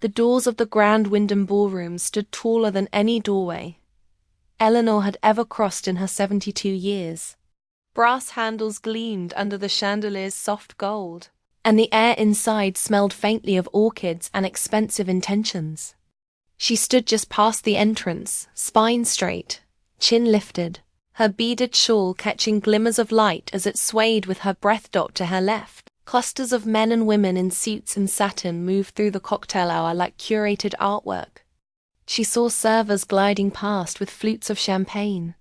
The doors of the Grand Wyndham Ballroom stood taller than any doorway Eleanor had ever crossed in her 72 years. Brass handles gleamed under the chandelier's soft gold, and the air inside smelled faintly of orchids and expensive intentions. She stood just past the entrance, spine straight, chin lifted, her beaded shawl catching glimmers of light as it swayed with her breath docked to her left. Clusters of men and women in suits and satin moved through the cocktail hour like curated artwork. She saw servers gliding past with flutes of champagne,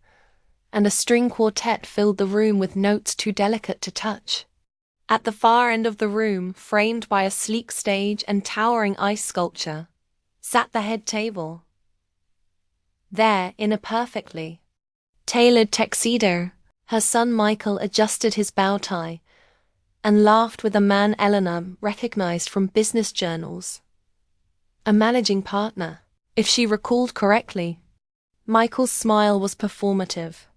and a string quartet filled the room with notes too delicate to touch. At the far end of the room, framed by a sleek stage and towering ice sculpture, sat the head table. There, in a perfectly tailored tuxedo, her son Michael adjusted his bow tie and laughed with a man Eleanor recognized from business journals. A managing partner, if she recalled correctly. Michael's smile was performative,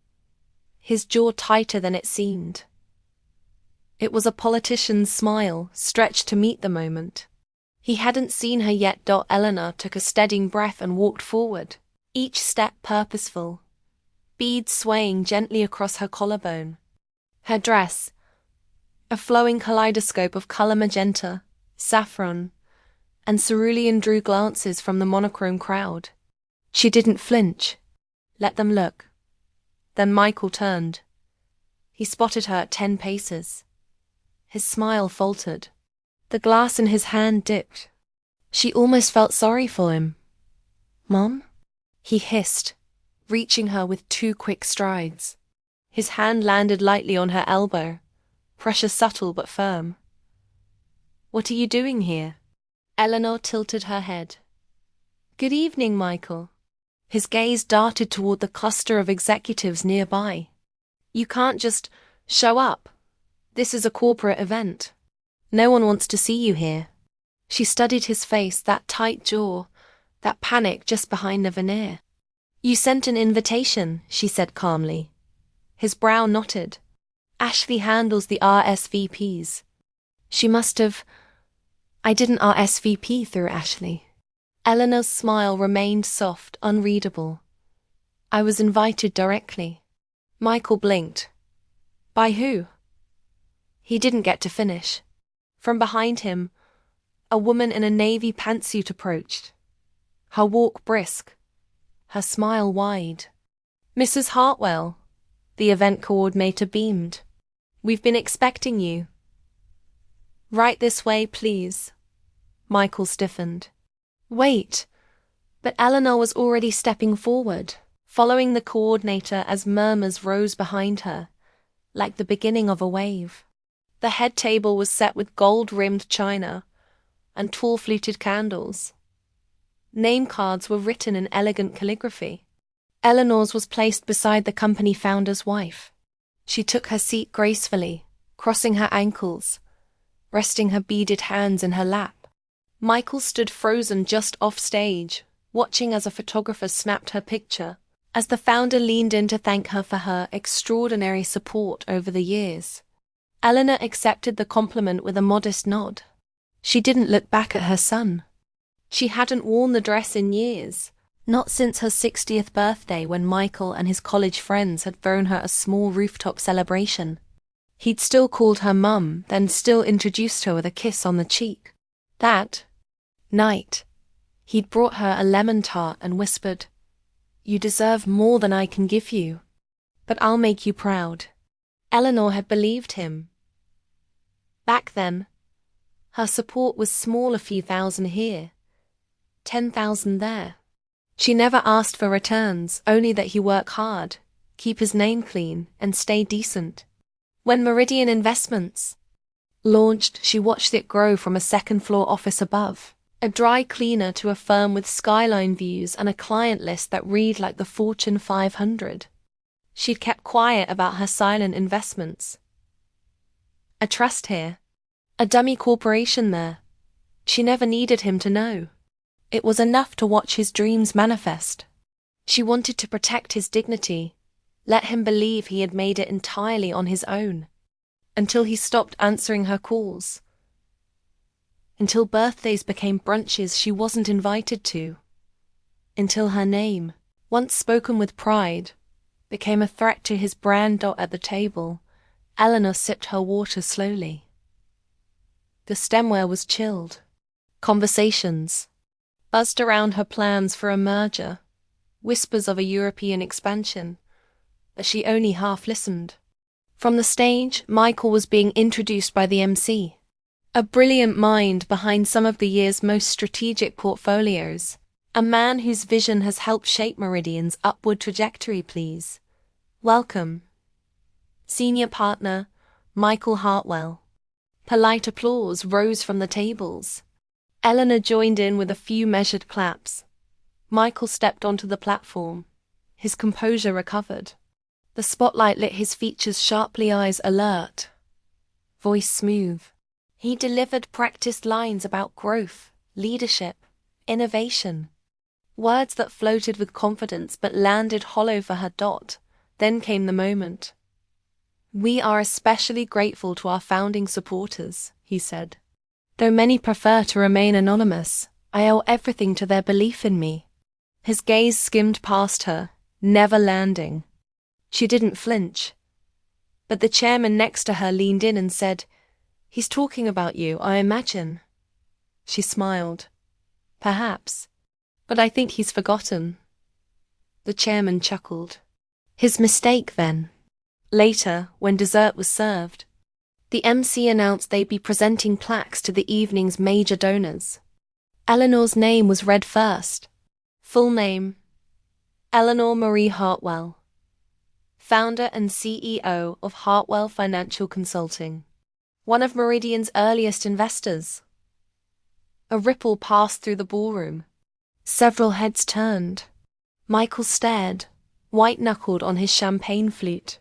his jaw tighter than it seemed. It was a politician's smile, stretched to meet the moment. He hadn't seen her yet. Eleanor took a steadying breath and walked forward, each step purposeful, beads swaying gently across her collarbone. Her dress, a flowing kaleidoscope of color magenta, saffron, and cerulean, drew glances from the monochrome crowd. She didn't flinch. Let them look. Then Michael turned. He spotted her at 10 paces. His smile faltered. The glass in his hand dipped. She almost felt sorry for him. "Mom?" he hissed, reaching her with 2 quick strides. His hand landed lightly on her elbow, pressure subtle but firm. "What are you doing here?" Eleanor tilted her head. "Good evening, Michael." His gaze darted toward the cluster of executives nearby. "You can't just show up. This is a corporate event. No one wants to see you here." She studied his face, that tight jaw, that panic just behind the veneer. "You sent an invitation," she said calmly. His brow knotted. "Ashley handles the RSVPs." She must have... "I didn't RSVP through Ashley." Eleanor's smile remained soft, unreadable. "I was invited directly." Michael blinked. "By who?" He didn't get to finish. From behind him, a woman in a navy pantsuit approached. Her walk brisk, her smile wide. "Mrs. Hartwell," the event coordinator beamed. "We've been expecting you." "Right this way, please." Michael stiffened. "Wait." But Eleanor was already stepping forward, following the coordinator as murmurs rose behind her, like the beginning of a wave. The head table was set with gold-rimmed china and tall fluted candles. Name cards were written in elegant calligraphy. Eleanor's was placed beside the company founder's wife. She took her seat gracefully, crossing her ankles, resting her beaded hands in her lap. Michael stood frozen just off stage, watching as a photographer snapped her picture, as the founder leaned in to thank her for her extraordinary support over the years. Eleanor accepted the compliment with a modest nod. She didn't look back at her son. She hadn't worn the dress in years, not since her 60th birthday when Michael and his college friends had thrown her a small rooftop celebration. He'd still called her mum, then still introduced her with a kiss on the cheek. That night, he'd brought her a lemon tart and whispered, "You deserve more than I can give you, but I'll make you proud." Eleanor had believed him. Back then, her support was small, a few thousand here, 10,000 there. She never asked for returns, only that he work hard, keep his name clean, and stay decent. When Meridian Investments launched, she watched it grow from a second-floor office above, a dry cleaner, to a firm with skyline views and a client list that read like the Fortune 500. She'd kept quiet about her silent investments. A trust here, a dummy corporation there. She never needed him to know. It was enough to watch his dreams manifest. She wanted to protect his dignity, let him believe he had made it entirely on his own, until he stopped answering her calls. until birthdays became brunches she wasn't invited to, until her name, once spoken with pride, became a threat to his brand dot at the table. Eleanor sipped her water slowly. The stemware was chilled. Conversations buzzed around her plans for a merger, whispers of a European expansion, but she only half listened. From the stage, Michael was being introduced by the MC, a brilliant mind behind some of the year's most strategic portfolios, a man whose vision has helped shape Meridian's upward trajectory. Please welcome Senior Partner Michael Hartwell. Polite applause rose from the tables. Eleanor joined in with a few measured claps. Michael stepped onto the platform. His composure recovered. The spotlight lit his features sharply, eyes alert, voice smooth. He delivered practiced lines about growth, leadership, innovation. Words that floated with confidence but landed hollow for her. Then came the moment. "We are especially grateful to our founding supporters," he said. "Though many prefer to remain anonymous, I owe everything to their belief in me." His gaze skimmed past her, never landing. She didn't flinch. But the chairman next to her leaned in and said, "He's talking about you, I imagine." She smiled. "Perhaps. But I think he's forgotten." The chairman chuckled. "His mistake, then." Later, when dessert was served, the MC announced they'd be presenting plaques to the evening's major donors. Eleanor's name was read first. Full name: Eleanor Marie Hartwell, founder and CEO of Hartwell Financial Consulting, one of Meridian's earliest investors. A ripple passed through the ballroom. Several heads turned. Michael stared, white-knuckled on his champagne flute.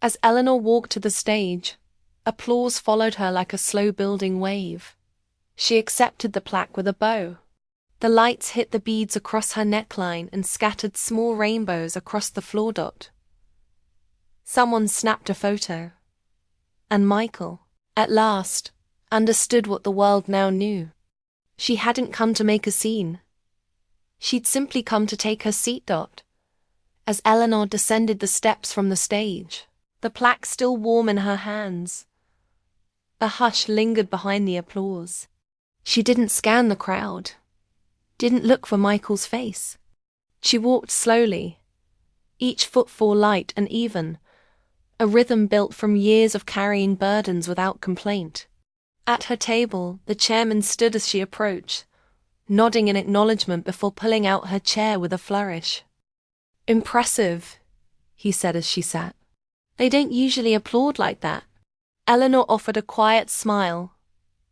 As Eleanor walked to the stage, applause followed her like a slow-building wave. She accepted the plaque with a bow. The lights hit the beads across her neckline and scattered small rainbows across the floor. Someone snapped a photo. And Michael, at last, understood what the world now knew. She hadn't come to make a scene. She'd simply come to take her seat. As Eleanor descended the steps from the stage, the plaque still warm in her hands, a hush lingered behind the applause. She didn't scan the crowd, didn't look for Michael's face. She walked slowly, each footfall light and even, a rhythm built from years of carrying burdens without complaint. At her table, the chairman stood as she approached, nodding in acknowledgement before pulling out her chair with a flourish. "Impressive," he said as she sat. "They don't usually applaud like that." Eleanor offered a quiet smile,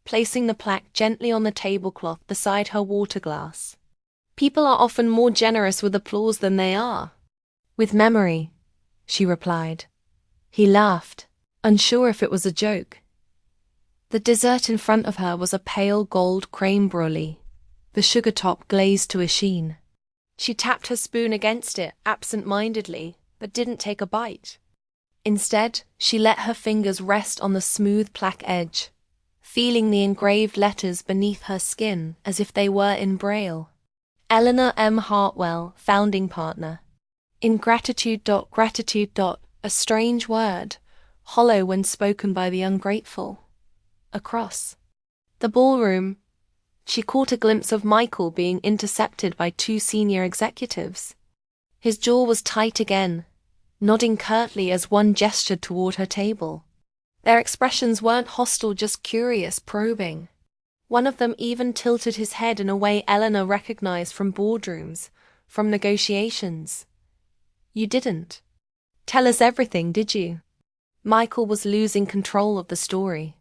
placing the plaque gently on the tablecloth beside her water glass. "People are often more generous with applause than they are with memory," she replied. He laughed, unsure if it was a joke. The dessert in front of her was a pale gold creme brulee, the sugar top glazed to a sheen. She tapped her spoon against it absent-mindedly, but didn't take a bite. Instead, she let her fingers rest on the smooth plaque edge, feeling the engraved letters beneath her skin as if they were in Braille. Eleanor M. Hartwell, founding partner. In gratitude. A strange word, hollow when spoken by the ungrateful. Across the ballroom, she caught a glimpse of Michael being intercepted by two senior executives. His jaw was tight again, nodding curtly as one gestured toward her table. Their expressions weren't hostile, just curious, probing. One of them even tilted his head in a way Eleanor recognized from boardrooms, from negotiations. "You didn't tell us everything, did you?" Michael was losing control of the story.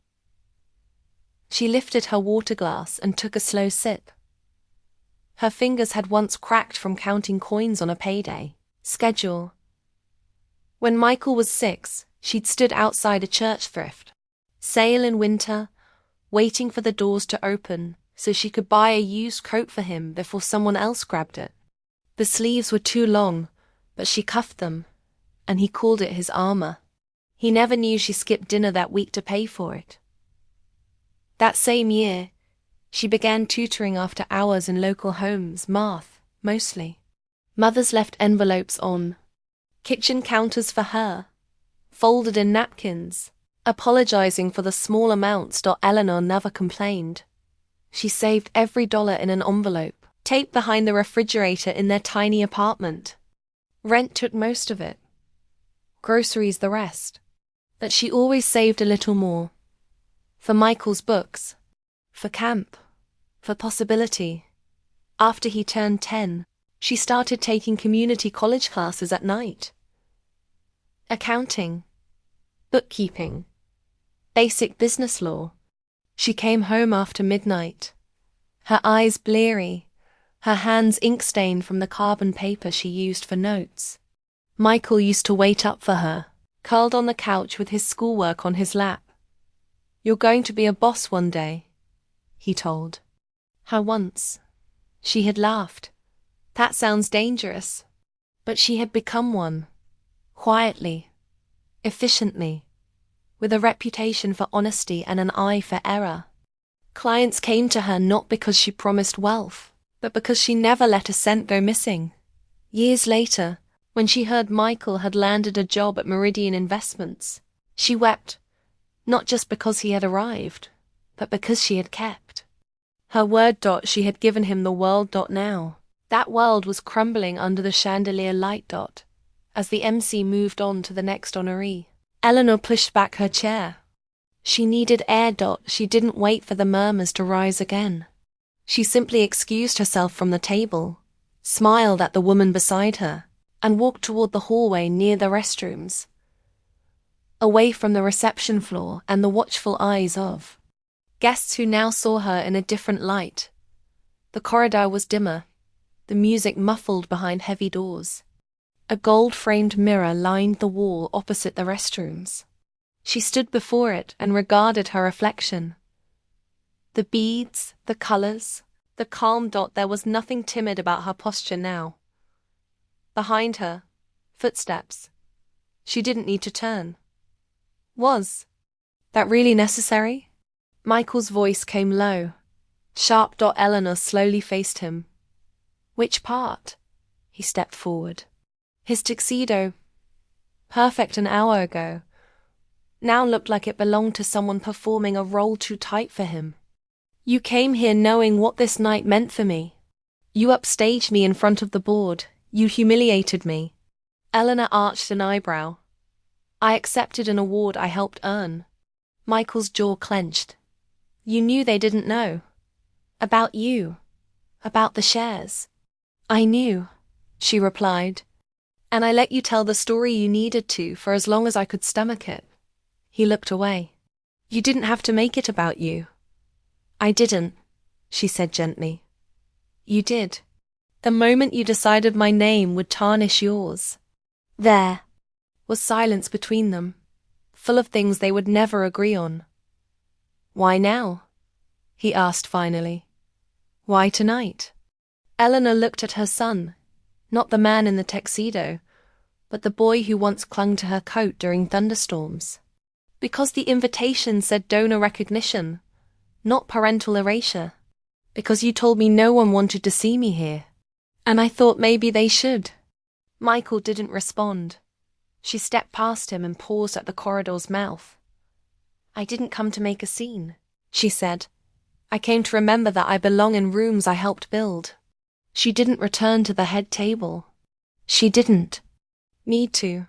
She lifted her water glass and took a slow sip. Her fingers had once cracked from counting coins on a payday schedule. When Michael was 6, she'd stood outside a church thrift sale in winter, waiting for the doors to open so she could buy a used coat for him before someone else grabbed it. The sleeves were too long, but she cuffed them, and he called it his armor. He never knew she skipped dinner that week to pay for it. That same year, She began tutoring after hours in local homes, math, mostly. Mothers left envelopes on kitchen counters for her, folded in napkins, apologizing for the small amounts. Eleanor never complained. She saved every dollar in an envelope, taped behind the refrigerator in their tiny apartment. Rent took most of it, groceries the rest. But she always saved a little more. For Michael's books, for camp, for possibility. After he turned 10, she started taking community college classes at night. Accounting, bookkeeping, basic business law. She came home after midnight, her eyes bleary, her hands ink-stained from the carbon paper she used for notes. Michael used to wait up for her, curled on the couch with his schoolwork on his lap. "You're going to be a boss one day," he told her once. She had laughed. That sounds dangerous. But she had become one. Quietly, efficiently, with a reputation for honesty and an eye for error. Clients came to her not because she promised wealth, but because she never let a cent go missing. Years later, when she heard Michael had landed a job at Meridian Investments, she wept, not just because he had arrived, but because she had kept. Her word. She had given him the world. Now, that world was crumbling under the chandelier light. As the MC moved on to the next honoree, Eleanor pushed back her chair. She needed air. She didn't wait for the murmurs to rise again. She simply excused herself from the table, smiled at the woman beside her, and walked toward the hallway near the restrooms, away from the reception floor and the watchful eyes of guests who now saw her in a different light. The corridor was dimmer, the music muffled behind heavy doors. A gold-framed mirror lined the wall opposite the restrooms. She stood before it and regarded her reflection. The beads, the colors, the calm. There was nothing timid about her posture now. Behind her, footsteps. She didn't need to turn. Was that really necessary? Michael's voice came low, sharp. Eleanor slowly faced him. Which part? He stepped forward. His tuxedo, perfect an hour ago, now looked like it belonged to someone performing a role too tight for him. You came here knowing what this night meant for me. You upstaged me in front of the board. You humiliated me. Eleanor arched an eyebrow. I accepted an award I helped earn. Michael's jaw clenched. You knew they didn't know. About you. About the shares. I knew, she replied. And I let you tell the story you needed to for as long as I could stomach it. He looked away. You didn't have to make it about you. I didn't, she said gently. You did. The moment you decided my name would tarnish yours. There was silence between them, full of things they would never agree on. Why now? He asked finally. Why tonight? Eleanor looked at her son, not the man in the tuxedo, but the boy who once clung to her coat during thunderstorms. Because the invitation said donor recognition, not parental erasure. Because you told me no one wanted to see me here. And I thought maybe they should. Michael didn't respond. She stepped past him and paused at the corridor's mouth. I didn't come to make a scene, she said. I came to remember that I belong in rooms I helped build. She didn't return to the head table. She didn't need to.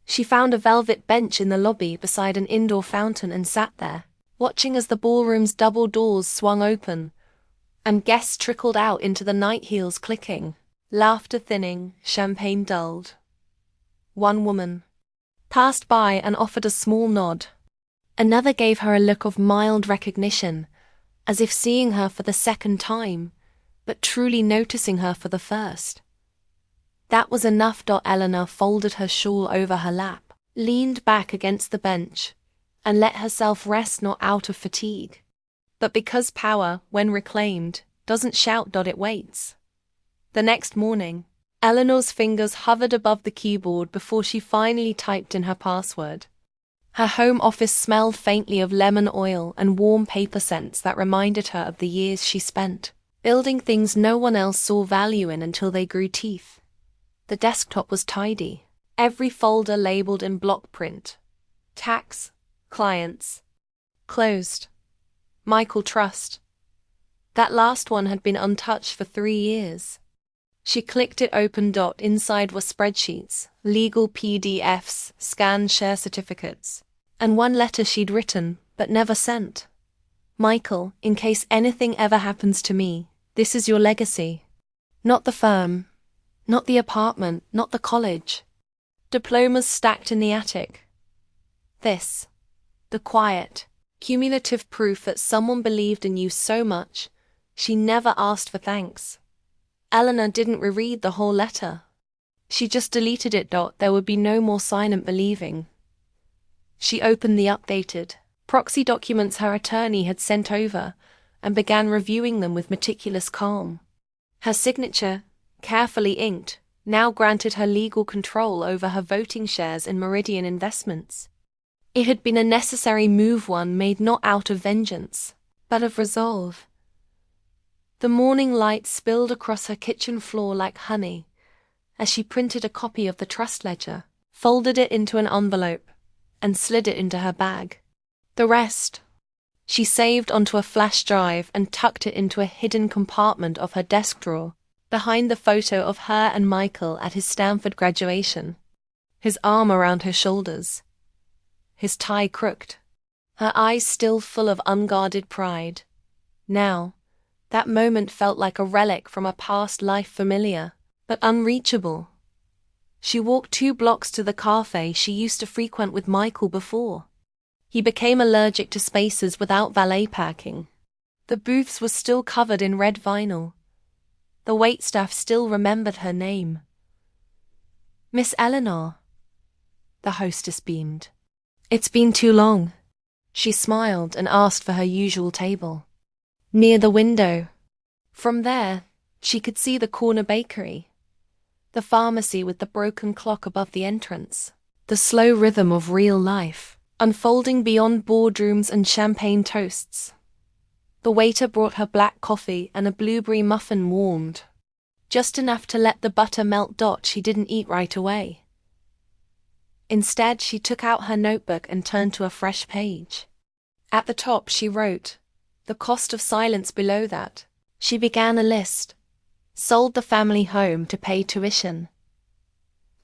She found a velvet bench in the lobby beside an indoor fountain and sat there, watching as the ballroom's double doors swung open, and guests trickled out into the night heels clicking, laughter thinning, champagne dulled. One woman passed by and offered a small nod. Another gave her a look of mild recognition, as if seeing her for the second time, but truly noticing her for the first. That was enough. Eleanor folded her shawl over her lap, leaned back against the bench, and let herself rest not out of fatigue, but because power, when reclaimed, doesn't shout. It waits. The next morning, Eleanor's fingers hovered above the keyboard before she finally typed in her password. Her home office smelled faintly of lemon oil and warm paper scents that reminded her of the years she spent building things no one else saw value in until they grew teeth. The desktop was tidy, every folder labeled in block print. Tax, clients, closed, Michael Trust. That last one had been untouched for 3 years. She clicked it open. Inside were spreadsheets, legal PDFs, scanned share certificates, and one letter she'd written but never sent. Michael, in case anything ever happens to me, this is your legacy. Not the firm, not the apartment, not the college. Diplomas stacked in the attic. This, the quiet, cumulative proof that someone believed in you so much, she never asked for thanks. Eleanor didn't reread the whole letter. She just deleted it. There would be no more silent believing. She opened the updated proxy documents her attorney had sent over and began reviewing them with meticulous calm. Her signature, carefully inked, now granted her legal control over her voting shares in Meridian Investments. It had been a necessary move, one made not out of vengeance, but of resolve. The morning light spilled across her kitchen floor like honey as she printed a copy of the trust ledger, folded it into an envelope, and slid it into her bag. The rest, she saved onto a flash drive and tucked it into a hidden compartment of her desk drawer, behind the photo of her and Michael at his Stanford graduation, his arm around her shoulders, his tie crooked, her eyes still full of unguarded pride. Now, that moment felt like a relic from a past life, familiar, but unreachable. She walked 2 blocks to the cafe she used to frequent with Michael before. He became allergic to spaces without valet parking. The booths were still covered in red vinyl. The waitstaff still remembered her name. Miss Eleanor. The hostess beamed. It's been too long. She smiled and asked for her usual table. Near the window. From there, she could see the corner bakery, the pharmacy with the broken clock above the entrance, the slow rhythm of real life, unfolding beyond boardrooms and champagne toasts. The waiter brought her black coffee and a blueberry muffin warmed, just enough to let the butter melt. She didn't eat right away. Instead, she took out her notebook and turned to a fresh page. At the top she wrote, the cost of silence. Below that, she began a list. Sold the family home to pay tuition.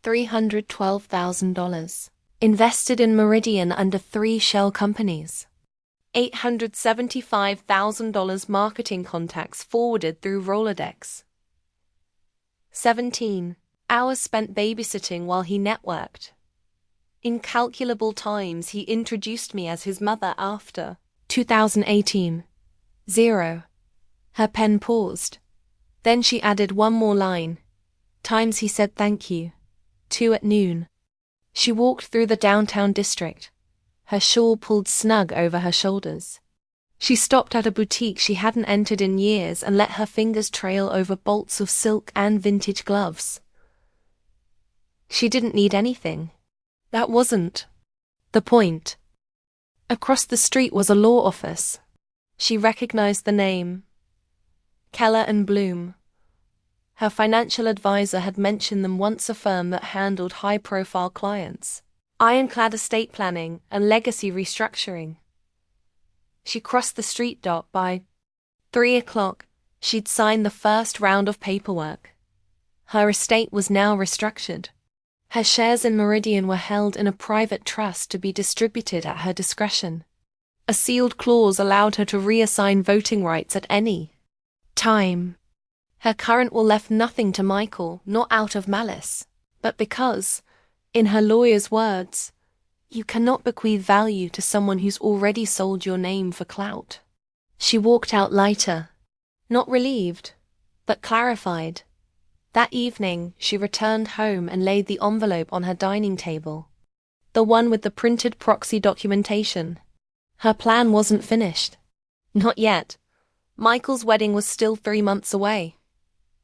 $312,000. Invested in Meridian under 3 shell companies. $875,000 marketing contacts forwarded through Rolodex. 17 hours spent babysitting while he networked. Incalculable times he introduced me as his mother after 2018. 0. Her pen paused. Then she added one more line. Times he said thank you. 2 at noon. She walked through the downtown district, her shawl pulled snug over her shoulders. She stopped at a boutique she hadn't entered in years and let her fingers trail over bolts of silk and vintage gloves. She didn't need anything. That wasn't the point. Across the street was a law office. She recognized the name. Keller and Bloom. Her financial advisor had mentioned them once, a firm that handled high-profile clients, ironclad estate planning and legacy restructuring. She crossed the street. By 3 o'clock, she'd signed the first round of paperwork. Her estate was now restructured. Her shares in Meridian were held in a private trust to be distributed at her discretion. A sealed clause allowed her to reassign voting rights at any time. Her current will left nothing to Michael, not out of malice, but because, in her lawyer's words, you cannot bequeath value to someone who's already sold your name for clout. She walked out lighter, not relieved, but clarified. That evening, she returned home and laid the envelope on her dining table, the one with the printed proxy documentation. Her plan wasn't finished. Not yet. Michael's wedding was still 3 months away.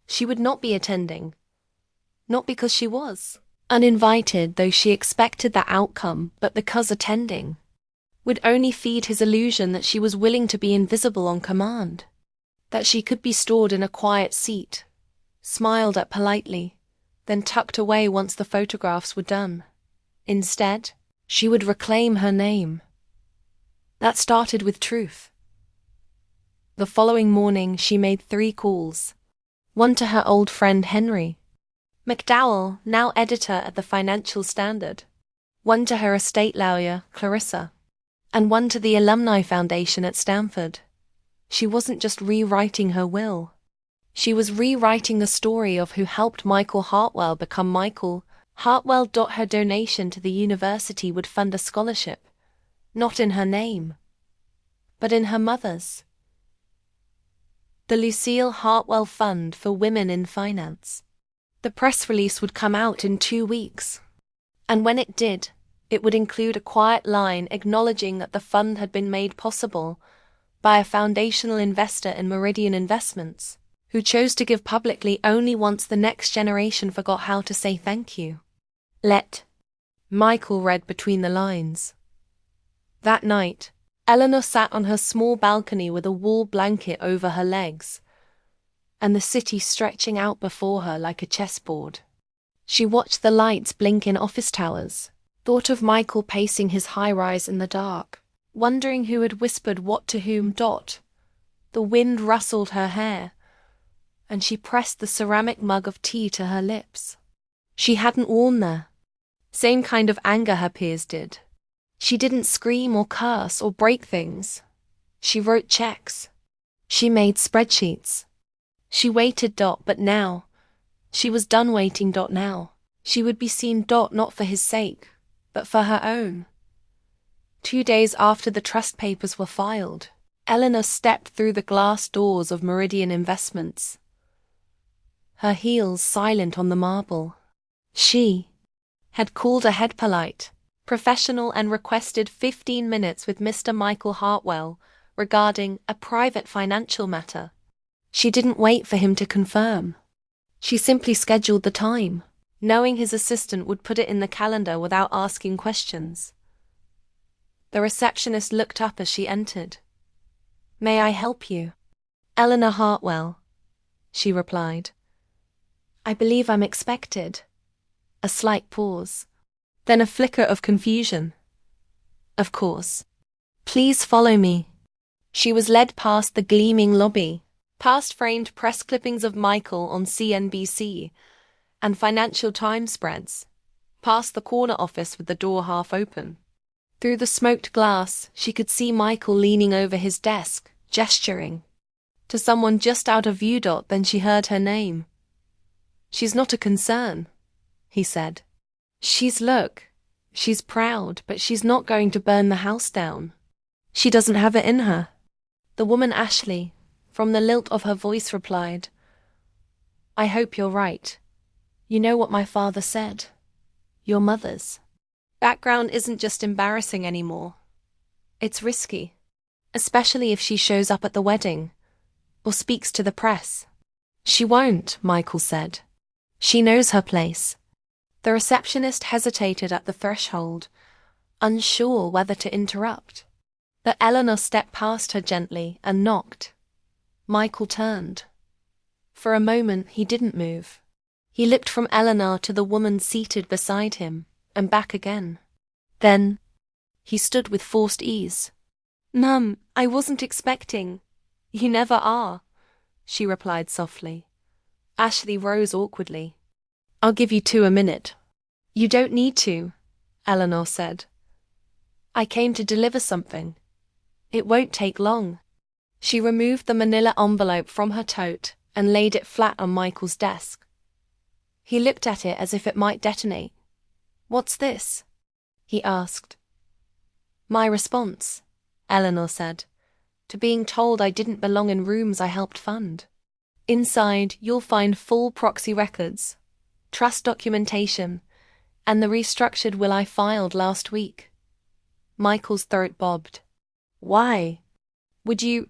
She would not be attending. Not because she was Uninvited, though she expected that outcome, but because attending would only feed his illusion that she was willing to be invisible on command, that she could be stored in a quiet seat, smiled at politely, then tucked away once the photographs were done. Instead, she would reclaim her name. That started with truth. The following morning, she made 3 calls. One to her old friend Henry McDowell, now editor at the Financial Standard. One to her estate lawyer, Clarissa. And one to the Alumni Foundation at Stanford. She wasn't just rewriting her will. She was rewriting the story of who helped Michael Hartwell become Michael. Hartwell. Her donation to the university would fund a scholarship, not in her name, but in her mother's. The Lucille Hartwell Fund for Women in Finance. The press release would come out in 2 weeks. And when it did, it would include a quiet line acknowledging that the fund had been made possible by a foundational investor in Meridian Investments, who chose to give publicly only once the next generation forgot how to say thank you. Michael read between the lines. That night, Eleanor sat on her small balcony with a wool blanket over her legs, and the city stretching out before her like a chessboard. She watched the lights blink in office towers, thought of Michael pacing his high-rise in the dark, wondering who had whispered what to whom. The wind rustled her hair, and she pressed the ceramic mug of tea to her lips. She hadn't worn the same kind of anger her peers did. She didn't scream or curse or break things. She wrote checks. She made spreadsheets. She waited. But now, she was done waiting. Now, she would be seen. Not for his sake, but for her own. 2 days after the trust papers were filed, Eleanor stepped through the glass doors of Meridian Investments, her heels silent on the marble. She had called ahead polite, professional, and requested 15 minutes with Mr. Michael Hartwell regarding a private financial matter. She didn't wait for him to confirm. She simply scheduled the time, knowing his assistant would put it in the calendar without asking questions. The receptionist looked up as she entered. "May I help you?" "Eleanor Hartwell," she replied. "I believe I'm expected." A slight pause, then a flicker of confusion. "Of course. Please follow me." She was led past the gleaming lobby, past framed press clippings of Michael on CNBC and Financial Times spreads, past the corner office with the door half open. Through the smoked glass, she could see Michael leaning over his desk, gesturing to someone just out of view. Then she heard her name. "She's not a concern," he said. She's proud, but she's not going to burn the house down. She doesn't have it in her." The woman Ashley, from the lilt of her voice, replied, "I hope you're right. You know what my father said. Your mother's background isn't just embarrassing anymore. It's risky, especially if she shows up at the wedding or speaks to the press." "She won't," Michael said. "She knows her place." The receptionist hesitated at the threshold, unsure whether to interrupt. But Eleanor stepped past her gently and knocked. Michael turned. For a moment, he didn't move. He looked from Eleanor to the woman seated beside him, and back again. Then, he stood with forced ease. "Mum, I wasn't expecting." "You never are," she replied softly. Ashley rose awkwardly. "I'll give you 2 a minute." "You don't need to," Eleanor said. "I came to deliver something. It won't take long." She removed the manila envelope from her tote and laid it flat on Michael's desk. He looked at it as if it might detonate. "What's this?" he asked. "My response," Eleanor said, "to being told I didn't belong in rooms I helped fund. Inside, you'll find full proxy records, trust documentation, and the restructured will I filed last week." Michael's throat bobbed. "Why? Would you—"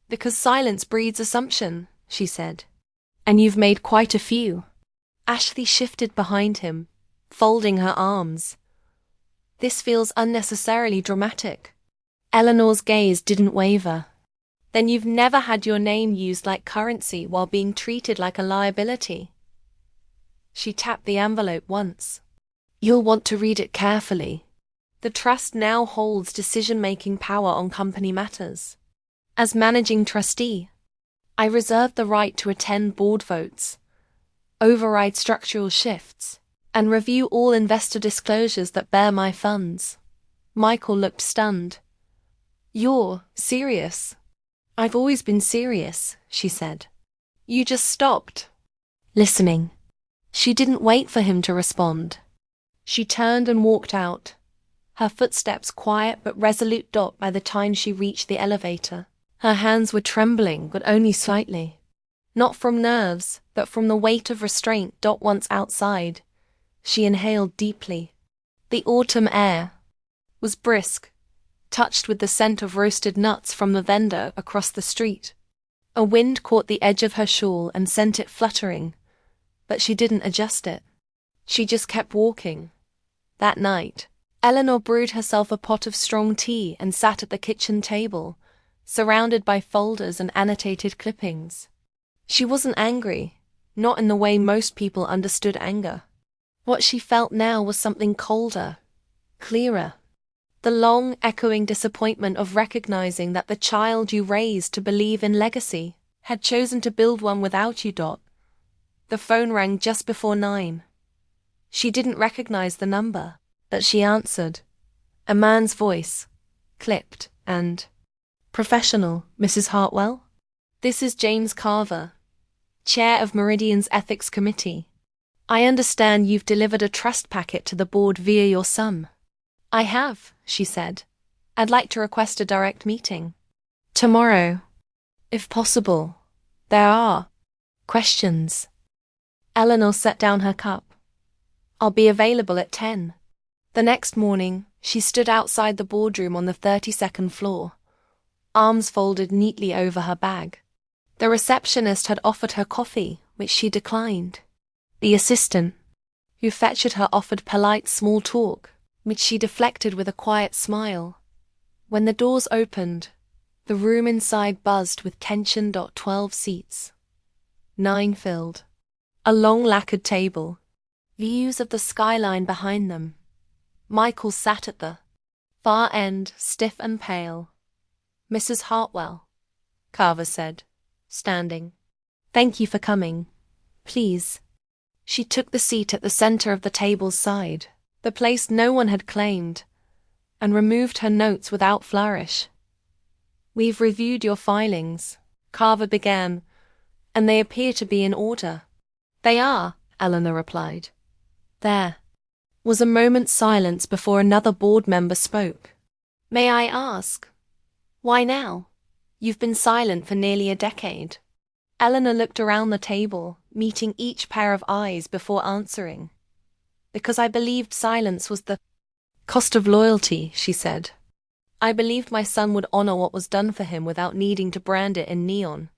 "Because silence breeds assumption," she said. "And you've made quite a few." Ashley shifted behind him, folding her arms. This feels unnecessarily dramatic. Eleanor's gaze didn't waver. Then you've never had your name used like currency while being treated like a liability. She tapped the envelope once. You'll want to read it carefully. The trust now holds decision-making power on company matters. As managing trustee, I reserve the right to attend board votes, override structural shifts, and review all investor disclosures that bear my funds. Michael looked stunned. You're serious? I've always been serious, she said. You just stopped listening. She didn't wait for him to respond. She turned and walked out, her footsteps quiet but resolute. By the time she reached the elevator, her hands were trembling, but only slightly. Not from nerves, but from the weight of restraint. Once outside, she inhaled deeply. The autumn air was brisk, touched with the scent of roasted nuts from the vendor across the street. A wind caught the edge of her shawl and sent it fluttering, but she didn't adjust it. She just kept walking. That night, Eleanor brewed herself a pot of strong tea and sat at the kitchen table, surrounded by folders and annotated clippings. She wasn't angry, not in the way most people understood anger. What she felt now was something colder, clearer. The long, echoing disappointment of recognizing that the child you raised to believe in legacy had chosen to build one without you. The phone rang just before 9. She didn't recognize the number, but she answered. A man's voice, clipped and professional. Mrs. Hartwell? This is James Carver, Chair of Meridian's Ethics Committee. I understand you've delivered a trust packet to the board via your son. I have, she said. I'd like to request a direct meeting. Tomorrow, if possible. There are questions. Eleanor set down her cup. I'll be available at 10. The next morning, she stood outside the boardroom on the 32nd floor, arms folded neatly over her bag. The receptionist had offered her coffee, which she declined. The assistant, who fetched her, offered polite small talk, which she deflected with a quiet smile. When the doors opened, the room inside buzzed with tension. 12 seats. 9 filled. A long lacquered table. Views of the skyline behind them. Michael sat at the far end, stiff and pale. Mrs. Hartwell, Carver said, standing. Thank you for coming. Please. She took the seat at the center of the table's side, the place no one had claimed, and removed her notes without flourish. We've reviewed your filings, Carver began, and they appear to be in order. They are, Eleanor replied. There was a moment's silence before another board member spoke. May I ask, why now? You've been silent for nearly a decade. Eleanor looked around the table, meeting each pair of eyes before answering. Because I believed silence was the cost of loyalty, she said. I believed my son would honor what was done for him without needing to brand it in neon.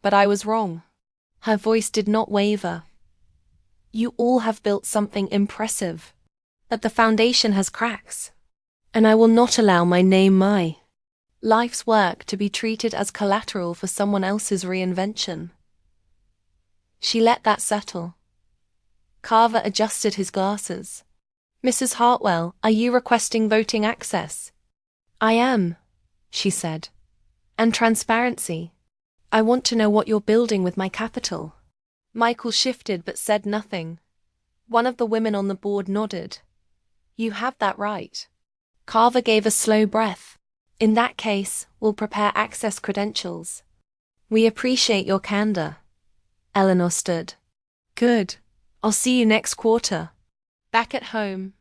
But I was wrong. Her voice did not waver. You all have built something impressive, but the foundation has cracks. And I will not allow my life's work to be treated as collateral for someone else's reinvention. She let that settle. Carver adjusted his glasses. Mrs. Hartwell, are you requesting voting access? I am, she said. And transparency. I want to know what you're building with my capital. Michael shifted but said nothing. One of the women on the board nodded. You have that right. Carver gave a slow breath. In that case, we'll prepare access credentials. We appreciate your candor. Eleanor stood. Good. I'll see you next quarter. Back at home,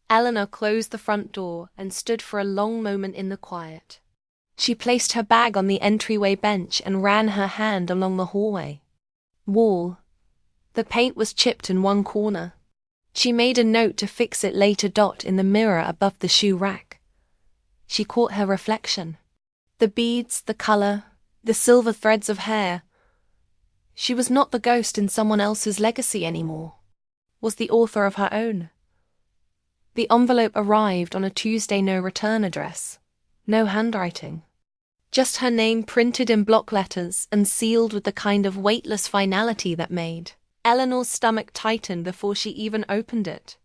Eleanor closed the front door and stood for a long moment in the quiet. She placed her bag on the entryway bench and ran her hand along the hallway wall. The paint was chipped in one corner. She made a note to fix it later. In the mirror above the shoe rack, she caught her reflection. The beads, the color, the silver threads of hair. She was not the ghost in someone else's legacy anymore, was the author of her own. The envelope arrived on a Tuesday no-return address. No handwriting. Just her name printed in block letters and sealed with the kind of weightless finality that made Eleanor's stomach tighten before she even opened it.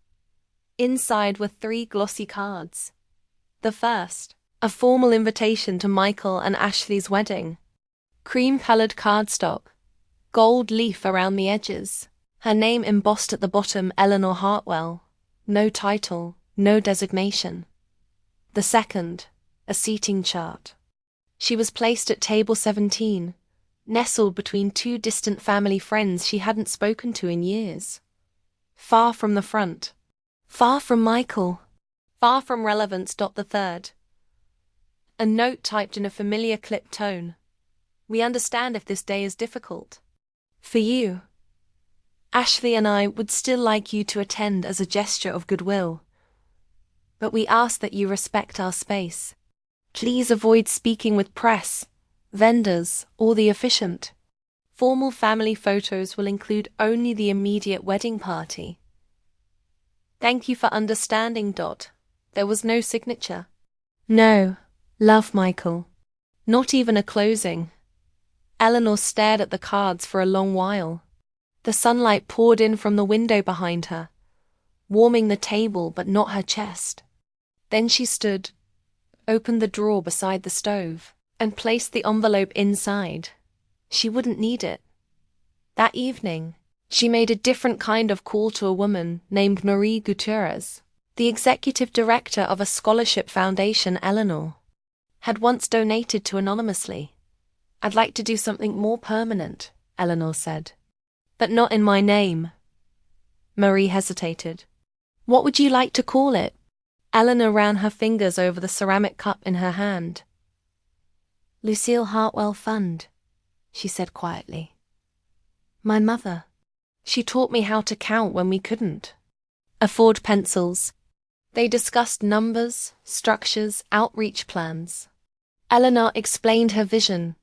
Inside were 3 glossy cards. The first, a formal invitation to Michael and Ashley's wedding. Cream-colored cardstock, gold leaf around the edges, her name embossed at the bottom, Eleanor Hartwell. No title, no designation. The second, a seating chart. She was placed at table 17, nestled between 2 distant family friends she hadn't spoken to in years. Far from the front. Far from Michael. Far from relevance. The third. A note typed in a familiar clipped tone. We understand if this day is difficult. For you. Ashley and I would still like you to attend as a gesture of goodwill. But we ask that you respect our space. Please avoid speaking with press, vendors, or the officiant. Formal family photos will include only the immediate wedding party. Thank you for understanding. There was no signature. No, love, Michael. Not even a closing. Eleanor stared at the cards for a long while. The sunlight poured in from the window behind her, warming the table but not her chest. Then she stood, opened the drawer beside the stove, and placed the envelope inside. She wouldn't need it. That evening, she made a different kind of call to a woman named Marie Gutierrez, the executive director of a scholarship foundation Eleanor had once donated to anonymously. I'd like to do something more permanent, Eleanor said. But not in my name. Marie hesitated. What would you like to call it? Eleanor ran her fingers over the ceramic cup in her hand. Lucille Hartwell Fund, she said quietly. My mother. She taught me how to count when we couldn't afford pencils. They discussed numbers, structures, outreach plans. Eleanor explained her vision.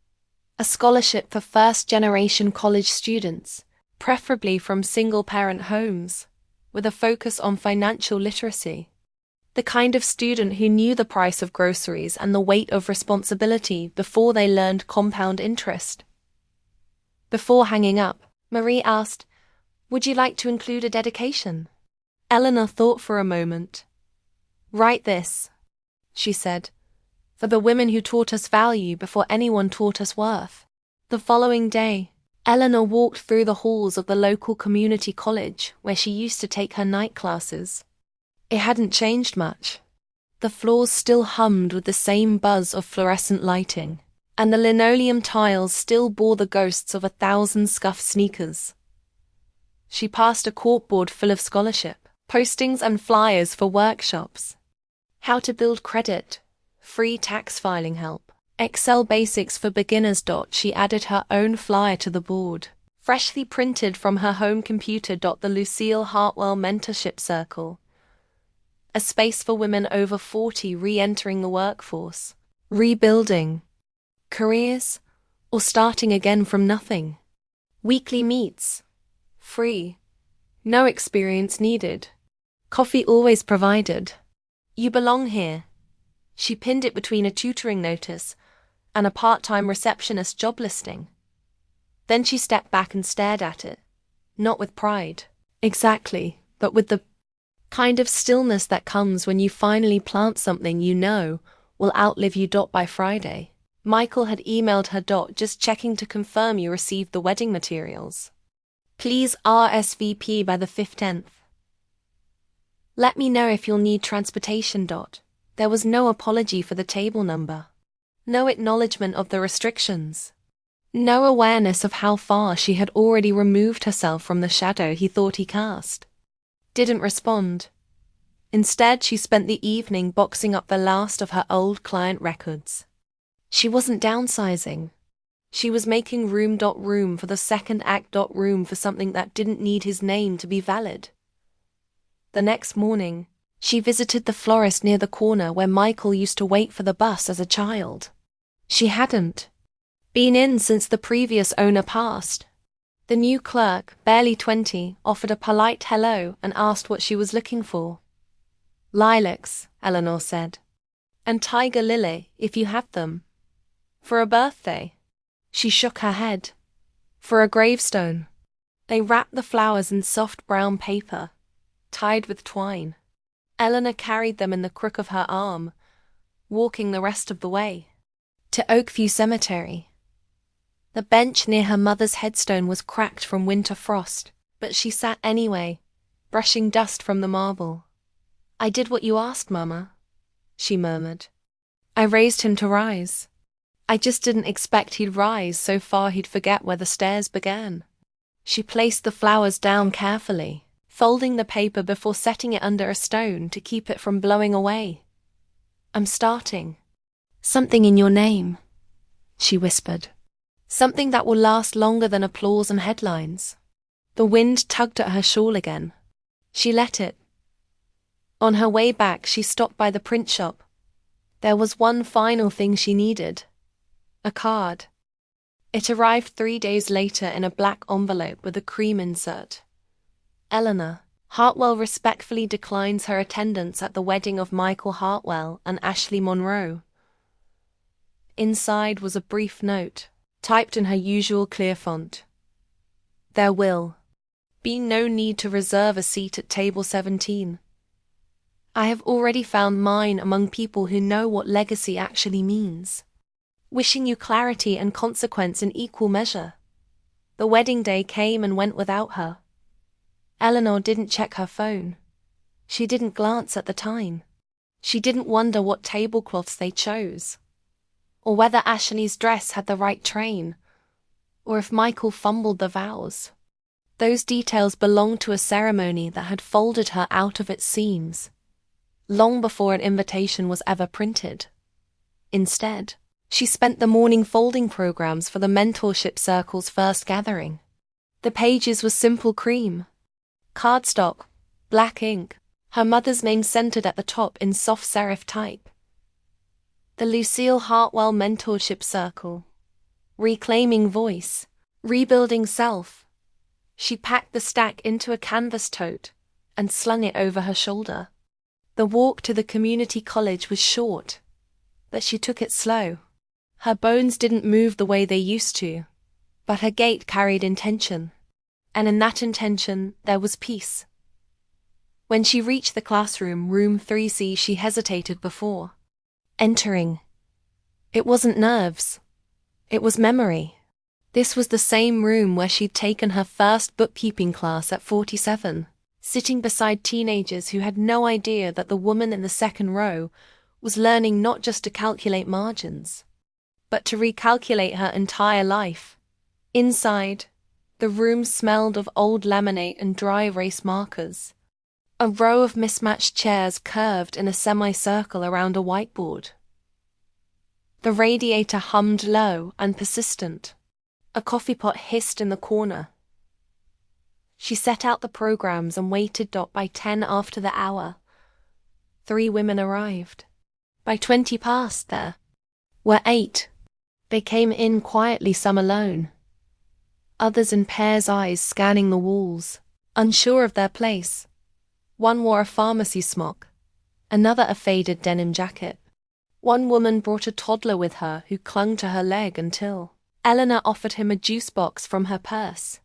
A scholarship for first-generation college students, preferably from single-parent homes, with a focus on financial literacy. The kind of student who knew the price of groceries and the weight of responsibility before they learned compound interest. Before hanging up, Marie asked, would you like to include a dedication? Eleanor thought for a moment. Write this, she said, for the women who taught us value before anyone taught us worth. The following day, Eleanor walked through the halls of the local community college where she used to take her night classes. It hadn't changed much. The floors still hummed with the same buzz of fluorescent lighting, and the linoleum tiles still bore the ghosts of 1,000 scuffed sneakers. She passed a corkboard full of scholarship, postings and flyers for workshops. How to build credit, free tax filing help, Excel basics for beginners. She added her own flyer to the board, freshly printed from her home computer. The Lucille Hartwell Mentorship Circle. A space for women over 40 re-entering the workforce, rebuilding careers, or starting again from nothing. Weekly meets. Free. No experience needed. Coffee always provided. You belong here. She pinned it between a tutoring notice and a part-time receptionist job listing. Then she stepped back and stared at it, not with pride, exactly, but with the kind of stillness that comes when you finally plant something you know will outlive you. By Friday, Michael had emailed her. Just checking to confirm you received the wedding materials. Please RSVP by the 15th. Let me know if you'll need transportation. There was no apology for the table number. No acknowledgement of the restrictions. No awareness of how far she had already removed herself from the shadow he thought he cast. Didn't respond. Instead, she spent the evening boxing up the last of her old client records. She wasn't downsizing. She was making room for the second act. Room for something that didn't need his name to be valid. The next morning, she visited the florist near the corner where Michael used to wait for the bus as a child. She hadn't been in since the previous owner passed. The new clerk, barely 20, offered a polite hello and asked what she was looking for. Lilacs, Eleanor said. And tiger lily, if you have them. For a birthday? She shook her head. For a gravestone. They wrapped the flowers in soft brown paper, tied with twine. Eleanor carried them in the crook of her arm, walking the rest of the way. To Oakview Cemetery. The bench near her mother's headstone was cracked from winter frost, but she sat anyway, brushing dust from the marble. I did what you asked, Mama, she murmured. I raised him to rise. I just didn't expect he'd rise so far he'd forget where the stairs began. She placed the flowers down carefully, folding the paper before setting it under a stone to keep it from blowing away. I'm starting. Something in your name, she whispered. Something that will last longer than applause and headlines. The wind tugged at her shawl again. She let it. On her way back, she stopped by the print shop. There was one final thing she needed. A card. It arrived 3 days later in a black envelope with a cream insert. Eleanor, Hartwell respectfully declines her attendance at the wedding of Michael Hartwell and Ashley Monroe. Inside was a brief note, typed in her usual clear font. There will be no need to reserve a seat at table 17. I have already found mine among people who know what legacy actually means. Wishing you clarity and consequence in equal measure. The wedding day came and went without her. Eleanor didn't check her phone. She didn't glance at the time. She didn't wonder what tablecloths they chose, or whether Ashley's dress had the right train, or if Michael fumbled the vows. Those details belonged to a ceremony that had folded her out of its seams, long before an invitation was ever printed. Instead, she spent the morning folding programs for the mentorship circle's first gathering. The pages were simple cream. Cardstock, black ink, her mother's name centered at the top in soft serif type. The Lucille Hartwell Mentorship Circle. Reclaiming voice, rebuilding self. She packed the stack into a canvas tote and slung it over her shoulder. The walk to the community college was short, but she took it slow. Her bones didn't move the way they used to, but her gait carried intention, and in that intention there was peace. When she reached the classroom, room 3C, she hesitated before entering. It wasn't nerves. It was memory. This was the same room where she'd taken her first bookkeeping class at 47, sitting beside teenagers who had no idea that the woman in the second row was learning not just to calculate margins, but to recalculate her entire life. Inside, the room smelled of old laminate and dry erase markers. A row of mismatched chairs curved in a semicircle around a whiteboard. The radiator hummed low and persistent. A coffee pot hissed in the corner. She set out the programs and waited. By 10 after the hour, 3 women arrived. By 20 past, there were 8. They came in quietly, some alone. Others in pairs, eyes scanning the walls, unsure of their place. One wore a pharmacy smock, another a faded denim jacket. One woman brought a toddler with her who clung to her leg until Eleanor offered him a juice box from her purse.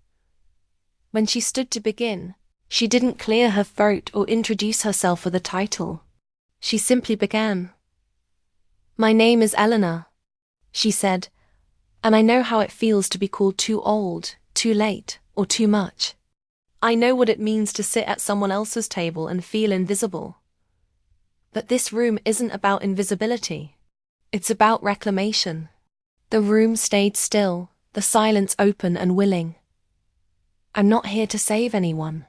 When she stood to begin, she didn't clear her throat or introduce herself with a title. She simply began. My name is Eleanor, she said, and I know how it feels to be called too old, too late, or too much. I know what it means to sit at someone else's table and feel invisible. But this room isn't about invisibility. It's about reclamation. The room stayed still, the silence open and willing. I'm not here to save anyone,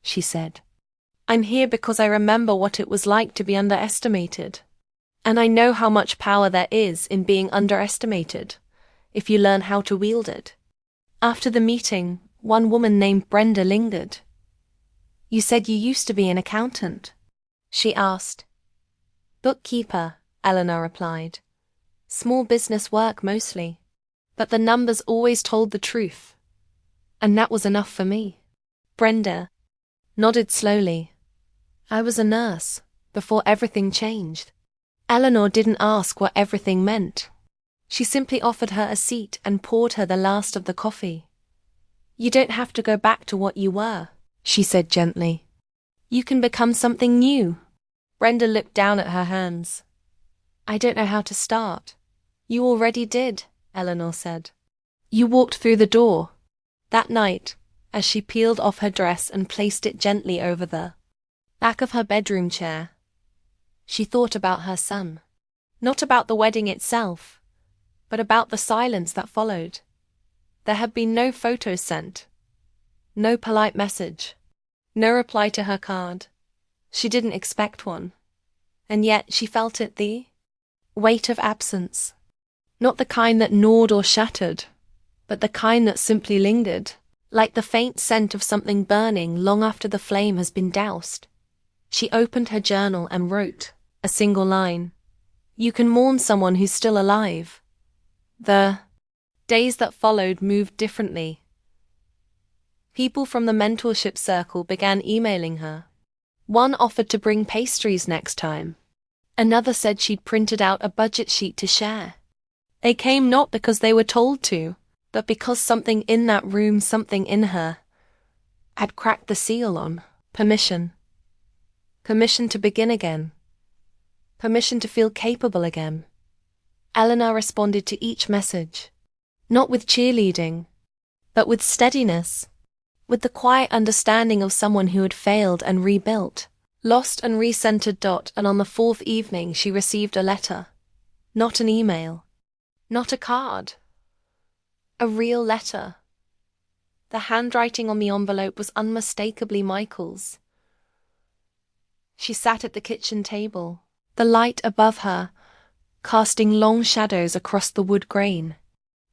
she said. I'm here because I remember what it was like to be underestimated. And I know how much power there is in being underestimated, if you learn how to wield it. After the meeting, one woman named Brenda lingered. You said you used to be an accountant, she asked. Bookkeeper, Eleanor replied. Small business work mostly, but the numbers always told the truth. And that was enough for me. Brenda nodded slowly. I was a nurse before everything changed. Eleanor didn't ask what everything meant. She simply offered her a seat and poured her the last of the coffee. You don't have to go back to what you were, she said gently. You can become something new. Brenda looked down at her hands. I don't know how to start. You already did, Eleanor said. You walked through the door. That night, as she peeled off her dress and placed it gently over the back of her bedroom chair, she thought about her son. Not about the wedding itself, but about the silence that followed. There had been no photos sent, no polite message, no reply to her card. She didn't expect one, and yet she felt it, the weight of absence. Not the kind that gnawed or shattered, but the kind that simply lingered, like the faint scent of something burning long after the flame has been doused. She opened her journal and wrote a single line. You can mourn someone who's still alive. The days that followed moved differently. People from the mentorship circle began emailing her. One offered to bring pastries next time. Another said she'd printed out a budget sheet to share. They came not because they were told to, but because something in that room, something in her, had cracked the seal on permission. Permission to begin again. Permission to feel capable again. Eleanor responded to each message, not with cheerleading, but with steadiness, with the quiet understanding of someone who had failed and rebuilt, lost and recentered. And on the fourth evening she received a letter, not an email, not a card, a real letter. The handwriting on the envelope was unmistakably Michael's. She sat at the kitchen table, the light above her, casting long shadows across the wood grain.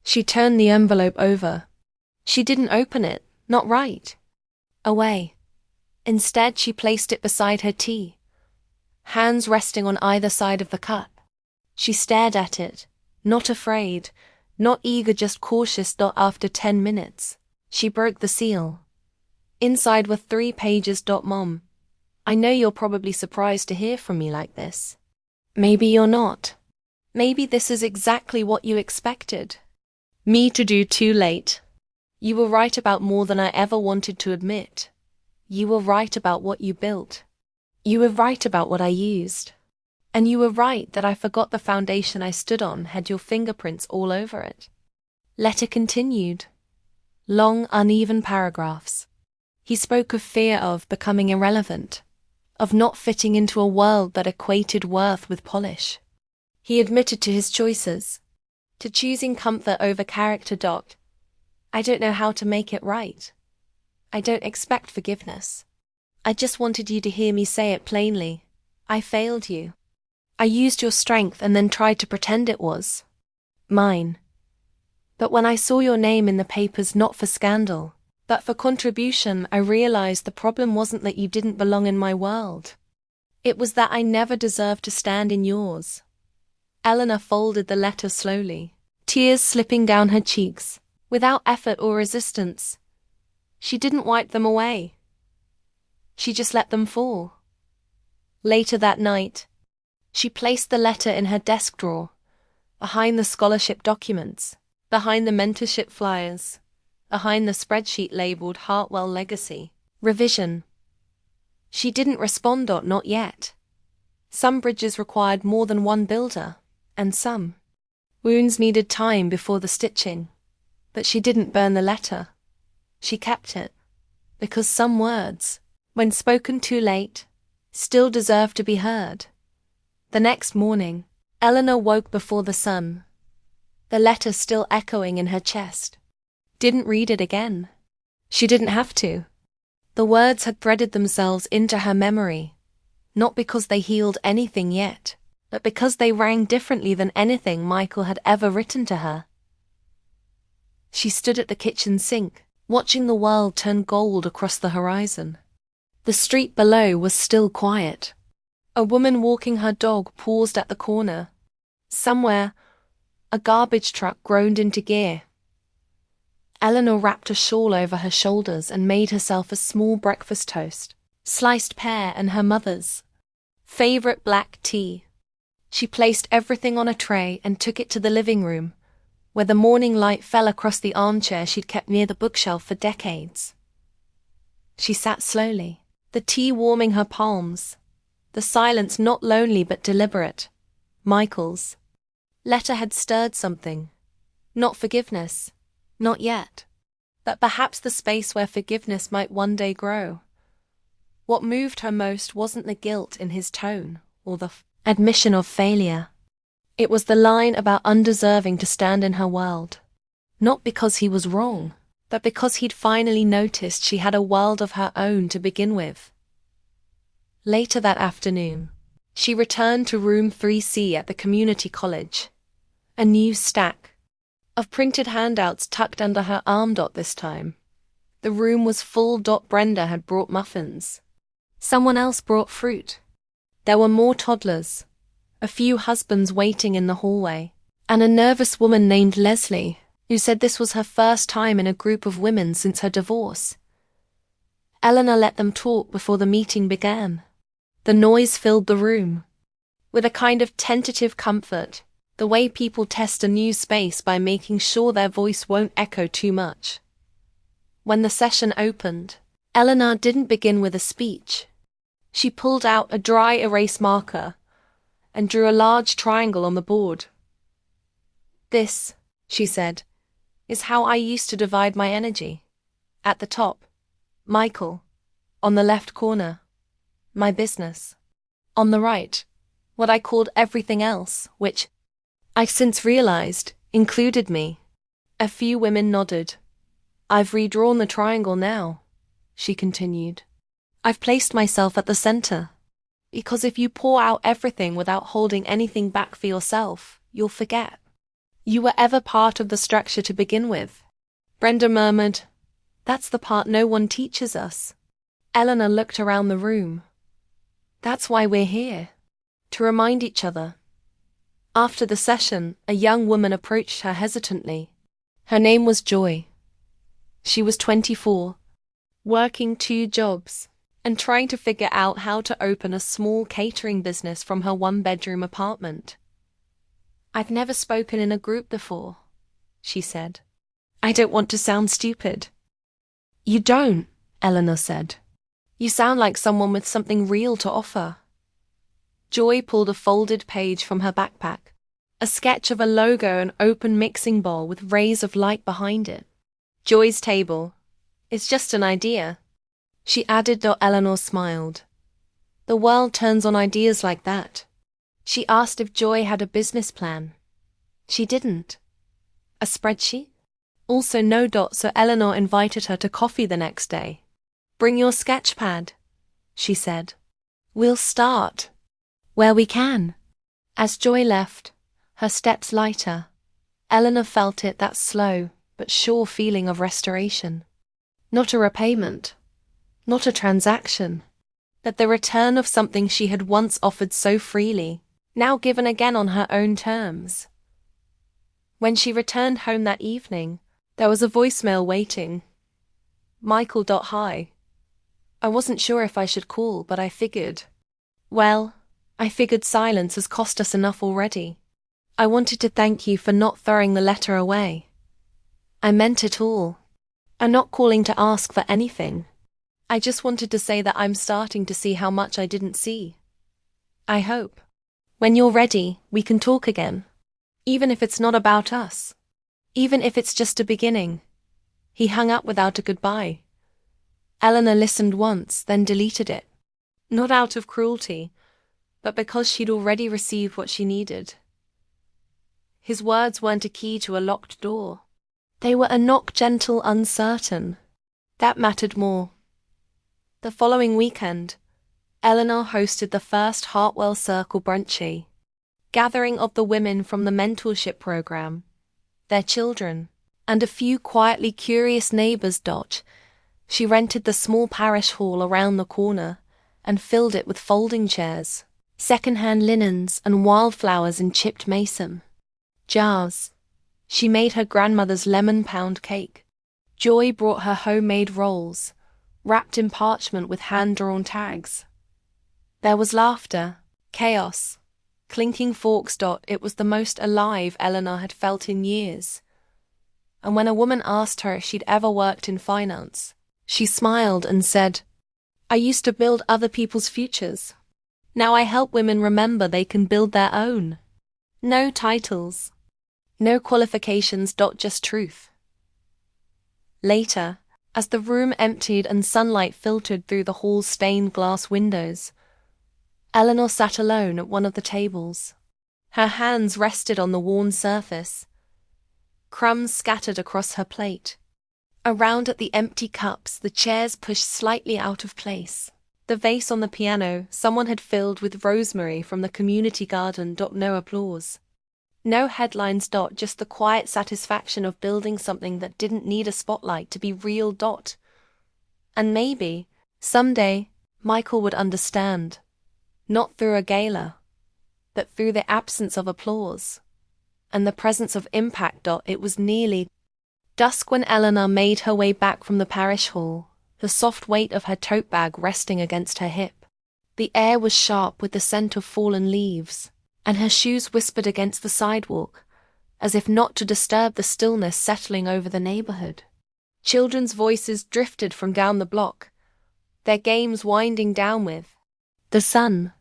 She turned the envelope over. She didn't open it, not right away. Instead, she placed it beside her tea, hands resting on either side of the cup. She stared at it, not afraid, not eager, just cautious. After 10 minutes, she broke the seal. Inside were 3 pages. Mom, I know you're probably surprised to hear from me like this. Maybe you're not. Maybe this is exactly what you expected me to do. Too late. You were right about more than I ever wanted to admit. You were right about what you built. You were right about what I used. And you were right that I forgot the foundation I stood on had your fingerprints all over it. Letter continued. Long, uneven paragraphs. He spoke of fear of becoming irrelevant, of not fitting into a world that equated worth with polish. He admitted to his choices, to choosing comfort over character. I don't know how to make it right. I don't expect forgiveness. I just wanted you to hear me say it plainly. I failed you. I used your strength and then tried to pretend it was mine. But when I saw your name in the papers, not for scandal, but for contribution, I realized the problem wasn't that you didn't belong in my world. It was that I never deserved to stand in yours. Eleanor folded the letter slowly, tears slipping down her cheeks, without effort or resistance. She didn't wipe them away. She just let them fall. Later that night, she placed the letter in her desk drawer, behind the scholarship documents, behind the mentorship flyers, behind the spreadsheet labeled Hartwell Legacy Revision. She didn't respond. Not yet. Some bridges required more than one builder, and some wounds needed time before the stitching. But she didn't burn the letter. She kept it, because some words, when spoken too late, still deserve to be heard. The next morning, Eleanor woke before the sun, the letter still echoing in her chest. Didn't read it again. She didn't have to. The words had threaded themselves into her memory, not because they healed anything yet, but because they rang differently than anything Michael had ever written to her. She stood at the kitchen sink, watching the world turn gold across the horizon. The street below was still quiet. A woman walking her dog paused at the corner. Somewhere, a garbage truck groaned into gear. Eleanor wrapped a shawl over her shoulders and made herself a small breakfast toast, sliced pear and her mother's favorite black tea. She placed everything on a tray and took it to the living room, where the morning light fell across the armchair she'd kept near the bookshelf for decades. She sat slowly, the tea warming her palms, the silence not lonely but deliberate. Michael's letter had stirred something. Not forgiveness, not yet, but perhaps the space where forgiveness might one day grow. What moved her most wasn't the guilt in his tone or the admission of failure. It was the line about undeserving to stand in her world. Not because he was wrong, but because he'd finally noticed she had a world of her own to begin with. Later that afternoon, she returned to room 3C at the community college. A new stack of printed handouts tucked under her arm. This time, the room was full. Brenda had brought muffins. Someone else brought fruit. There were more toddlers, a few husbands waiting in the hallway, and a nervous woman named Leslie, who said this was her first time in a group of women since her divorce. Eleanor let them talk before the meeting began. The noise filled the room with a kind of tentative comfort, the way people test a new space by making sure their voice won't echo too much. When the session opened, Eleanor didn't begin with a speech. She pulled out a dry erase marker and drew a large triangle on the board. "This," she said, "is how I used to divide my energy. At the top, Michael. On the left corner, my business. On the right, what I called everything else, which, I've since realized, included me." A few women nodded. "I've redrawn the triangle now," she continued. "I've placed myself at the center. Because if you pour out everything without holding anything back for yourself, you'll forget you were ever part of the structure to begin with." Brenda murmured, "That's the part no one teaches us." Eleanor looked around the room. "That's why we're here. To remind each other." After the session, a young woman approached her hesitantly. Her name was Joy. She was 24, working 2 jobs, and trying to figure out how to open a small catering business from her 1-bedroom apartment. "I've never spoken in a group before," she said. "I don't want to sound stupid." "You don't," Eleanor said. "You sound like someone with something real to offer." Joy pulled a folded page from her backpack, a sketch of a logo and open mixing bowl with rays of light behind it. "Joy's table. It's just an idea," she added. Eleanor smiled. "The world turns on ideas like that." She asked if Joy had a business plan. She didn't. A spreadsheet? Also no. So Eleanor invited her to coffee the next day. "Bring your sketch pad," she said. "We'll start where we can." As Joy left, her steps lighter, Eleanor felt it, that slow but sure feeling of restoration. Not a repayment, not a transaction, but the return of something she had once offered so freely, now given again on her own terms. When she returned home that evening, there was a voicemail waiting. "Michael. Hi. I wasn't sure if I should call, but I figured silence has cost us enough already. I wanted to thank you for not throwing the letter away. I meant it all. I'm not calling to ask for anything. I just wanted to say that I'm starting to see how much I didn't see. I hope, when you're ready, we can talk again. Even if it's not about us. Even if it's just a beginning." He hung up without a goodbye. Eleanor listened once, then deleted it. Not out of cruelty, but because she'd already received what she needed. His words weren't a key to a locked door. They were a knock, gentle, uncertain. That mattered more. The following weekend, Eleanor hosted the first Hartwell Circle brunchy, gathering of the women from the mentorship program, their children, and a few quietly curious neighbors. She rented the small parish hall around the corner and filled it with folding chairs, second-hand linens, and wildflowers in chipped mason jars. She made her grandmother's lemon pound cake, Joy brought her homemade rolls, wrapped in parchment with hand-drawn tags. There was laughter, chaos, clinking forks. It was the most alive Eleanor had felt in years. And when a woman asked her if she'd ever worked in finance, she smiled and said, "I used to build other people's futures. Now I help women remember they can build their own." No titles, no qualifications. Just truth. Later, as the room emptied and sunlight filtered through the hall's stained glass windows, Eleanor sat alone at one of the tables. Her hands rested on the worn surface, crumbs scattered across her plate. Around at the empty cups, the chairs pushed slightly out of place. The vase on the piano, someone had filled with rosemary from the community garden. No applause. No headlines. Just the quiet satisfaction of building something that didn't need a spotlight to be real. And maybe, someday, Michael would understand. Not through a gala, but through the absence of applause and the presence of impact. It was nearly dusk when Eleanor made her way back from the parish hall, the soft weight of her tote bag resting against her hip. The air was sharp with the scent of fallen leaves, and her shoes whispered against the sidewalk, as if not to disturb the stillness settling over the neighborhood. Children's voices drifted from down the block, their games winding down with the sun.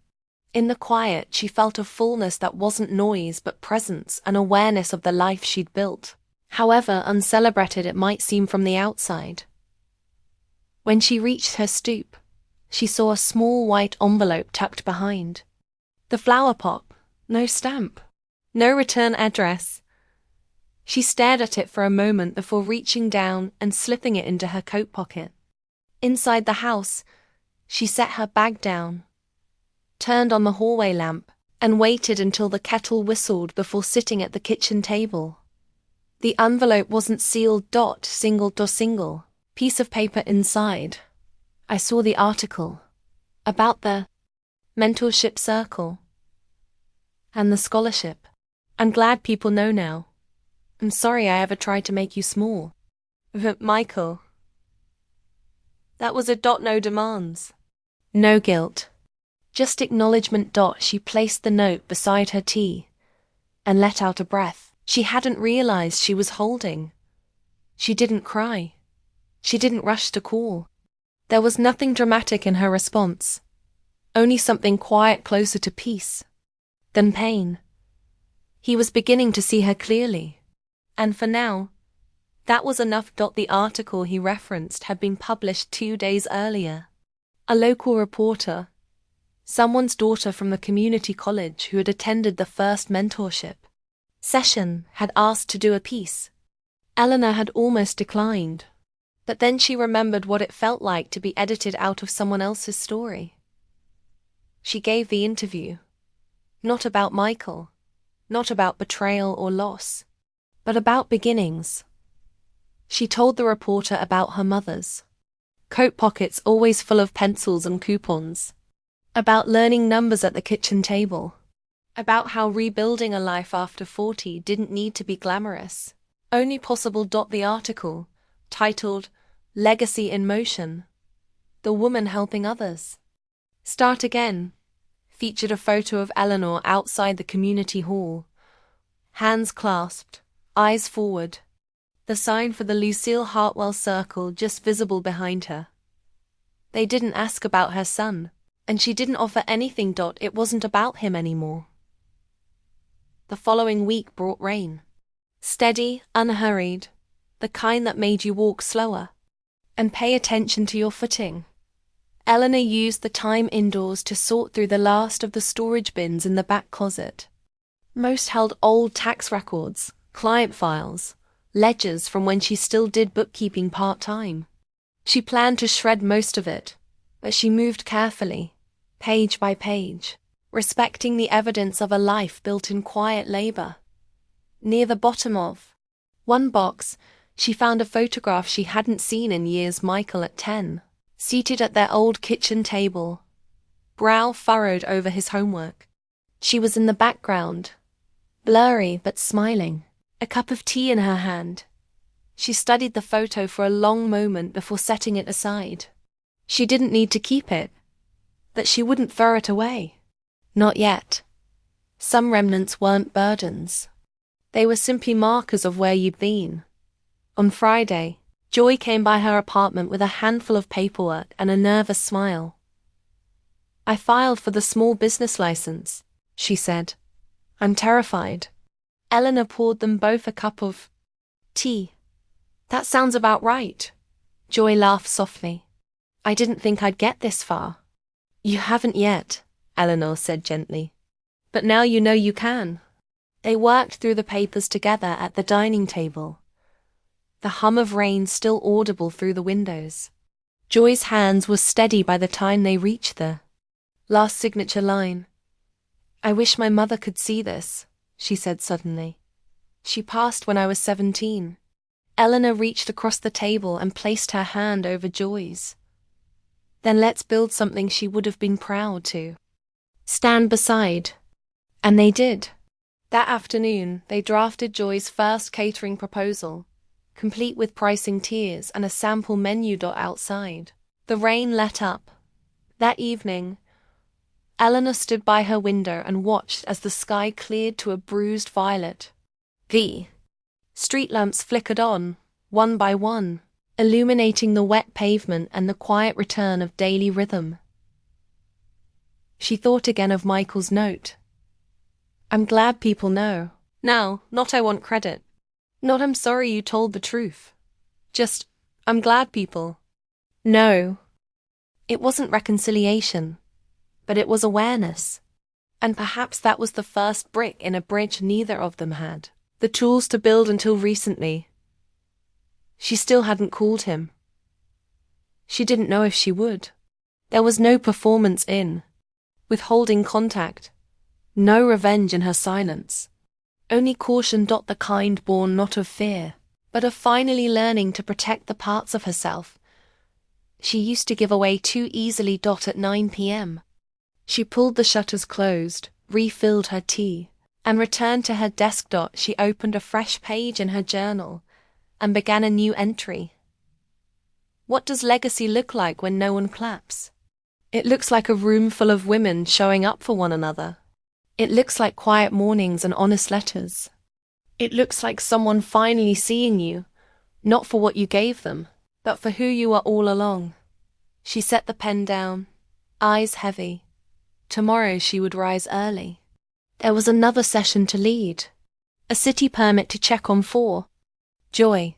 In the quiet, she felt a fullness that wasn't noise but presence, an awareness of the life she'd built, however uncelebrated it might seem from the outside. When she reached her stoop, she saw a small white envelope tucked behind. The flower pot, no stamp, no return address. She stared at it for a moment before reaching down and slipping it into her coat pocket. Inside the house, she set her bag down, turned on the hallway lamp, and waited until the kettle whistled before sitting at the kitchen table. The envelope wasn't sealed. Single piece of paper inside. I saw the article about the mentorship circle and the scholarship. I'm glad people know now. I'm sorry I ever tried to make you small. Michael. That was a no demands. No guilt. Just acknowledgement. She placed the note beside her tea and let out a breath she hadn't realized she was holding. She didn't cry. She didn't rush to call. There was nothing dramatic in her response, only something quiet closer to peace than pain. He was beginning to see her clearly, and for now, that was enough. The article he referenced had been published 2 days earlier. A local reporter, someone's daughter from the community college who had attended the first mentorship session, had asked to do a piece. Eleanor had almost declined, but then she remembered what it felt like to be edited out of someone else's story. She gave the interview, not about Michael, not about betrayal or loss, but about beginnings. She told the reporter about her mother's coat pockets always full of pencils and coupons, about learning numbers at the kitchen table, about how rebuilding a life after 40 didn't need to be glamorous, only possible. The article, titled Legacy in Motion, The Woman Helping Others Start Again, featured a photo of Eleanor outside the community hall, hands clasped, eyes forward, the sign for the Lucille Hartwell Circle just visible behind her. They didn't ask about her son, and she didn't offer anything. It wasn't about him anymore. The following week brought rain. Steady, unhurried, the kind that made you walk slower and pay attention to your footing. Eleanor used the time indoors to sort through the last of the storage bins in the back closet. Most held old tax records, client files, ledgers from when she still did bookkeeping part-time. She planned to shred most of it, but she moved carefully, page by page, respecting the evidence of a life built in quiet labor. Near the bottom of one box, she found a photograph she hadn't seen in years. Michael at 10, seated at their old kitchen table, brow furrowed over his homework. She was in the background, blurry but smiling, a cup of tea in her hand, She studied the photo for a long moment before setting it aside. She didn't need to keep it, but she wouldn't throw it away. Not yet. Some remnants weren't burdens. They were simply markers of where you'd been. On Friday, Joy came by her apartment with a handful of paperwork and a nervous smile. "I filed for the small business license," she said. "I'm terrified." Eleanor poured them both a cup of tea. "That sounds about right." Joy laughed softly. "I didn't think I'd get this far." "You haven't yet," Eleanor said gently. "But now you know you can." They worked through the papers together at the dining table, the hum of rain still audible through the windows. Joy's hands were steady by the time they reached the last signature line. "I wish my mother could see this," she said suddenly. "She passed when I was 17. Eleanor reached across the table and placed her hand over Joy's. "Then let's build something she would have been proud to stand beside." And they did. That afternoon, they drafted Joy's first catering proposal, complete with pricing tiers and a sample menu dot outside. The rain let up. That evening, Eleanor stood by her window and watched as the sky cleared to a bruised violet. The street lamps flickered on, one by one, illuminating the wet pavement and the quiet return of daily rhythm. She thought again of Michael's note. "I'm glad people know. Now, not I want credit. Not I'm sorry you told the truth. Just, I'm glad people know." It wasn't reconciliation, but it was awareness. And perhaps that was the first brick in a bridge neither of them had the tools to build until recently. She still hadn't called him. She didn't know if she would. There was no performance in withholding contact, no revenge in her silence. Only caution, the kind born not of fear, but of finally learning to protect the parts of herself she used to give away too easily. At 9 p.m. She pulled the shutters closed, refilled her tea, and returned to her desk. She opened a fresh page in her journal and began a new entry. What does legacy look like when no one claps? It looks like a room full of women showing up for one another. It looks like quiet mornings and honest letters. It looks like someone finally seeing you, not for what you gave them, but for who you are all along. She set the pen down, eyes heavy. Tomorrow she would rise early. There was another session to lead, a city permit to check on for Joy,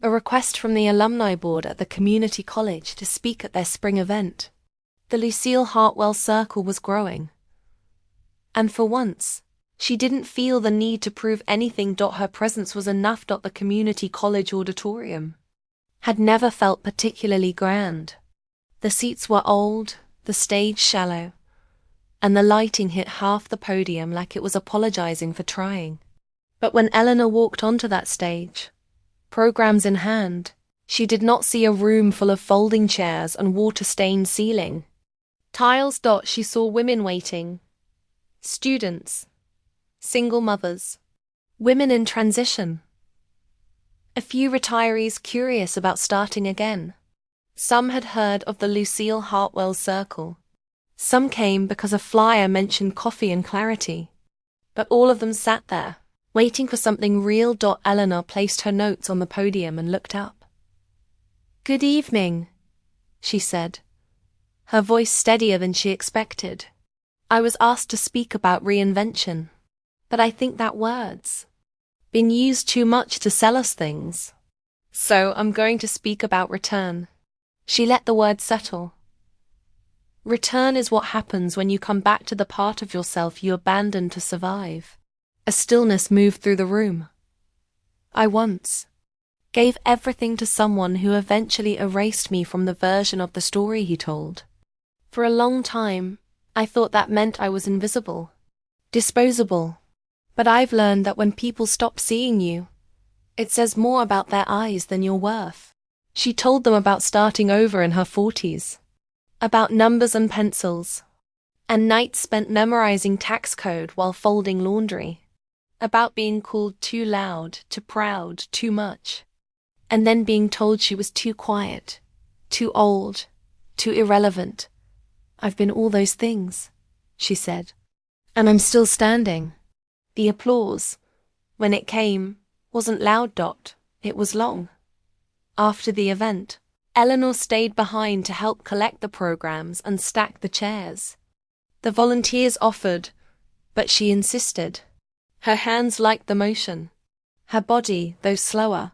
a request from the alumni board at the community college to speak at their spring event. The Lucille Hartwell circle was growing. And for once, she didn't feel the need to prove anything. Her presence was enough. The community college auditorium had never felt particularly grand. The seats were old, the stage shallow, and the lighting hit half the podium like it was apologizing for trying. But when Eleanor walked onto that stage, programs in hand, she did not see a room full of folding chairs and water-stained ceiling. Tiles. She saw women waiting, students, single mothers, women in transition, a few retirees curious about starting again. Some had heard of the Lucille Hartwell Circle. Some came because a flyer mentioned coffee and clarity. But all of them sat there, waiting for something real. Eleanor placed her notes on the podium and looked up. "Good evening," she said, her voice steadier than she expected. "I was asked to speak about reinvention, but I think that word's been used too much to sell us things. So I'm going to speak about return." She let the word settle. Return is what happens when you come back to the part of yourself you abandoned to survive. A stillness moved through the room. "I once gave everything to someone who eventually erased me from the version of the story he told. For a long time, I thought that meant I was invisible, disposable. But I've learned that when people stop seeing you, it says more about their eyes than your worth." She told them about starting over in her 40s, about numbers and pencils, and nights spent memorizing tax code while folding laundry, about being called too loud, too proud, too much. and then being told she was too quiet, too old, too irrelevant. "I've been all those things," she said. "And I'm still standing." The applause, when it came, wasn't loud. It was long. After the event, Eleanor stayed behind to help collect the programs and stack the chairs. The volunteers offered, but she insisted. Her hands liked the motion. Her body, though slower,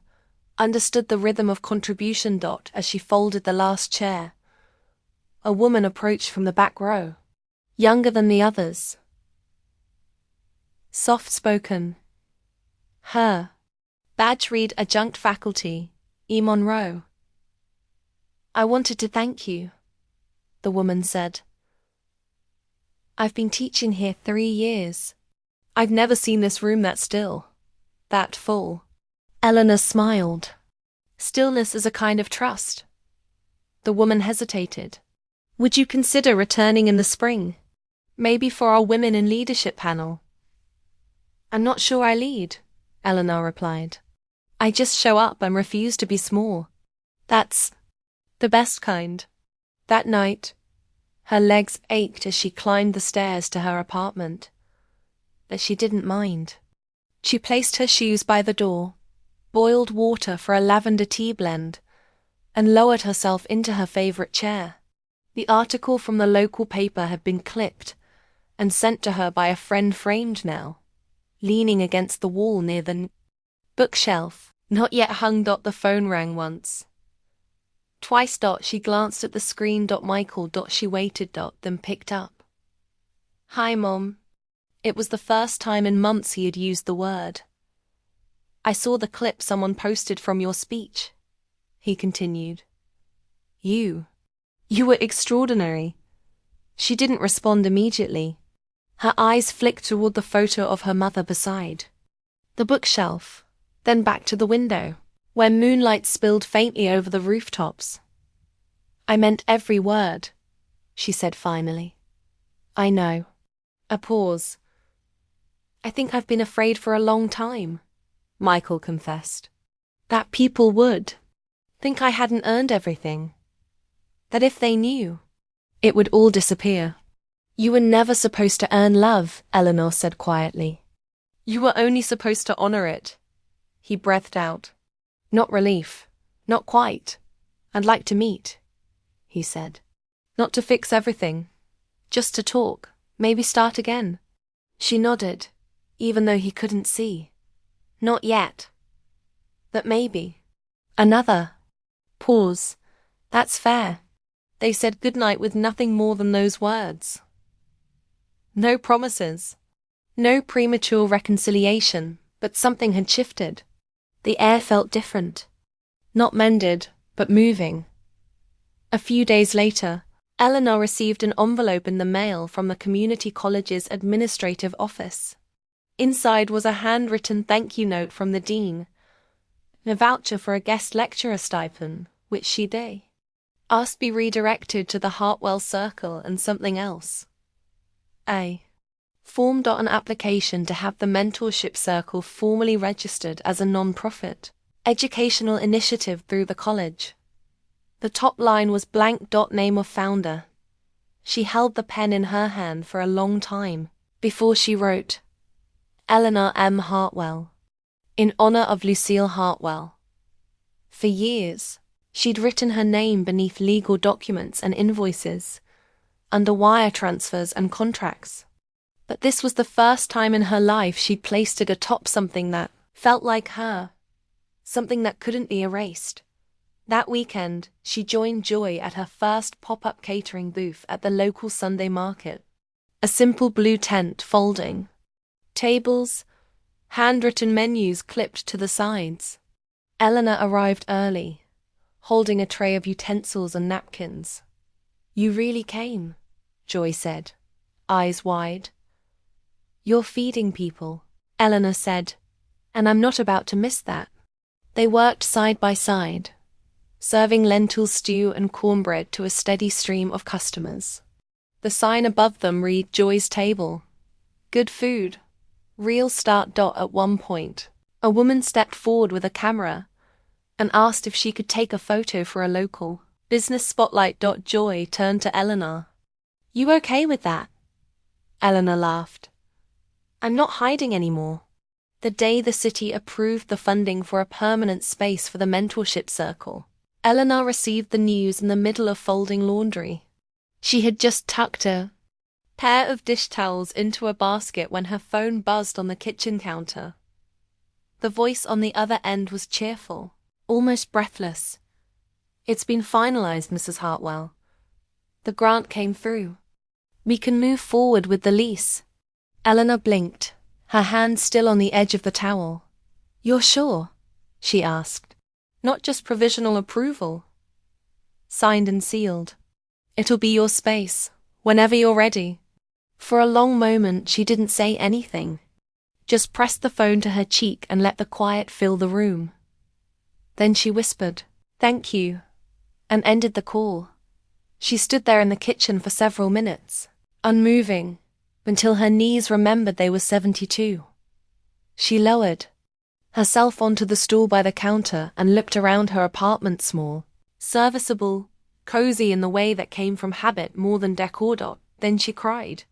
understood the rhythm of contribution. As she folded the last chair, a woman approached from the back row, younger than the others. Soft-spoken. Her. Badge read Adjunct Faculty, E. Monroe. "I wanted to thank you," the woman said. "I've been teaching here 3 years. I've never seen this room that still, that full." Eleanor smiled. Stillness is a kind of trust. The woman hesitated. "Would you consider returning in the spring? Maybe for our Women in Leadership panel?" "I'm not sure I lead," Eleanor replied. "I just show up and refuse to be small. That's the best kind." That night, her legs ached as she climbed the stairs to her apartment. But she didn't mind. She placed her shoes by the door, boiled water for a lavender tea blend, and lowered herself into her favorite chair. The article from the local paper had been clipped and sent to her by a friend, framed now, leaning against the wall near the bookshelf, not yet hung. The phone rang once. Twice. She glanced at the screen. Michael. She waited. Then picked up. "Hi, Mom." It was the first time in months he had used the word. "I saw the clip someone posted from your speech," he continued. You were extraordinary." She didn't respond immediately. Her eyes flicked toward the photo of her mother beside the bookshelf, then back to the window, where moonlight spilled faintly over the rooftops. "I meant every word," she said finally. "I know." A pause. "I think I've been afraid for a long time," Michael confessed. "That people would think I hadn't earned everything. That if they knew, it would all disappear." "You were never supposed to earn love," Eleanor said quietly. "You were only supposed to honor it," he breathed out. "Not relief. Not quite. I'd like to meet," he said. "Not to fix everything. Just to talk. Maybe start again." She nodded, even though he couldn't see. "Not yet. But maybe." Another pause. "That's fair." They said goodnight with nothing more than those words. No promises. No premature reconciliation, but something had shifted. The air felt different. Not mended, but moving. A few days later, Eleanor received an envelope in the mail from the community college's administrative office. Inside was a handwritten thank you note from the dean, and a voucher for a guest lecturer stipend, which she asked be redirected to the Hartwell Circle and something else. Formed an application to have the Mentorship Circle formally registered as a non-profit educational initiative through the college. The top line was blank. Name of founder. She held the pen in her hand for a long time before she wrote, Eleanor M. Hartwell, in honor of Lucille Hartwell. For years, she'd written her name beneath legal documents and invoices, under wire transfers and contracts. But this was the first time in her life she'd placed it atop something that felt like her, something that couldn't be erased. That weekend, she joined Joy at her first pop-up catering booth at the local Sunday market. A simple blue tent folding. Tables, handwritten menus clipped to the sides. Eleanor arrived early, holding a tray of utensils and napkins. You really came, Joy said, eyes wide. You're feeding people, Eleanor said, and I'm not about to miss that. They worked side by side, serving lentil stew and cornbread to a steady stream of customers. The sign above them read Joy's Table. Good food. Real start. At one point, a woman stepped forward with a camera, and asked if she could take a photo for a local business spotlight. Joy turned to Eleanor. You okay with that? Eleanor laughed. I'm not hiding anymore. The day the city approved the funding for a permanent space for the mentorship circle, Eleanor received the news in the middle of folding laundry. She had just tucked a pair of dish towels into a basket when her phone buzzed on the kitchen counter. The voice on the other end was cheerful, almost breathless. It's been finalized, Mrs. Hartwell. The grant came through. We can move forward with the lease. Eleanor blinked, her hand still on the edge of the towel. You're sure? She asked. Not just provisional approval. Signed and sealed. It'll be your space, whenever you're ready. For a long moment she didn't say anything. Just pressed the phone to her cheek and let the quiet fill the room. Then she whispered, "Thank you," and ended the call. She stood there in the kitchen for several minutes, unmoving, until her knees remembered they were 72. She lowered herself onto the stool by the counter and looked around her apartment, small, serviceable, cozy in the way that came from habit more than decor. Then she cried.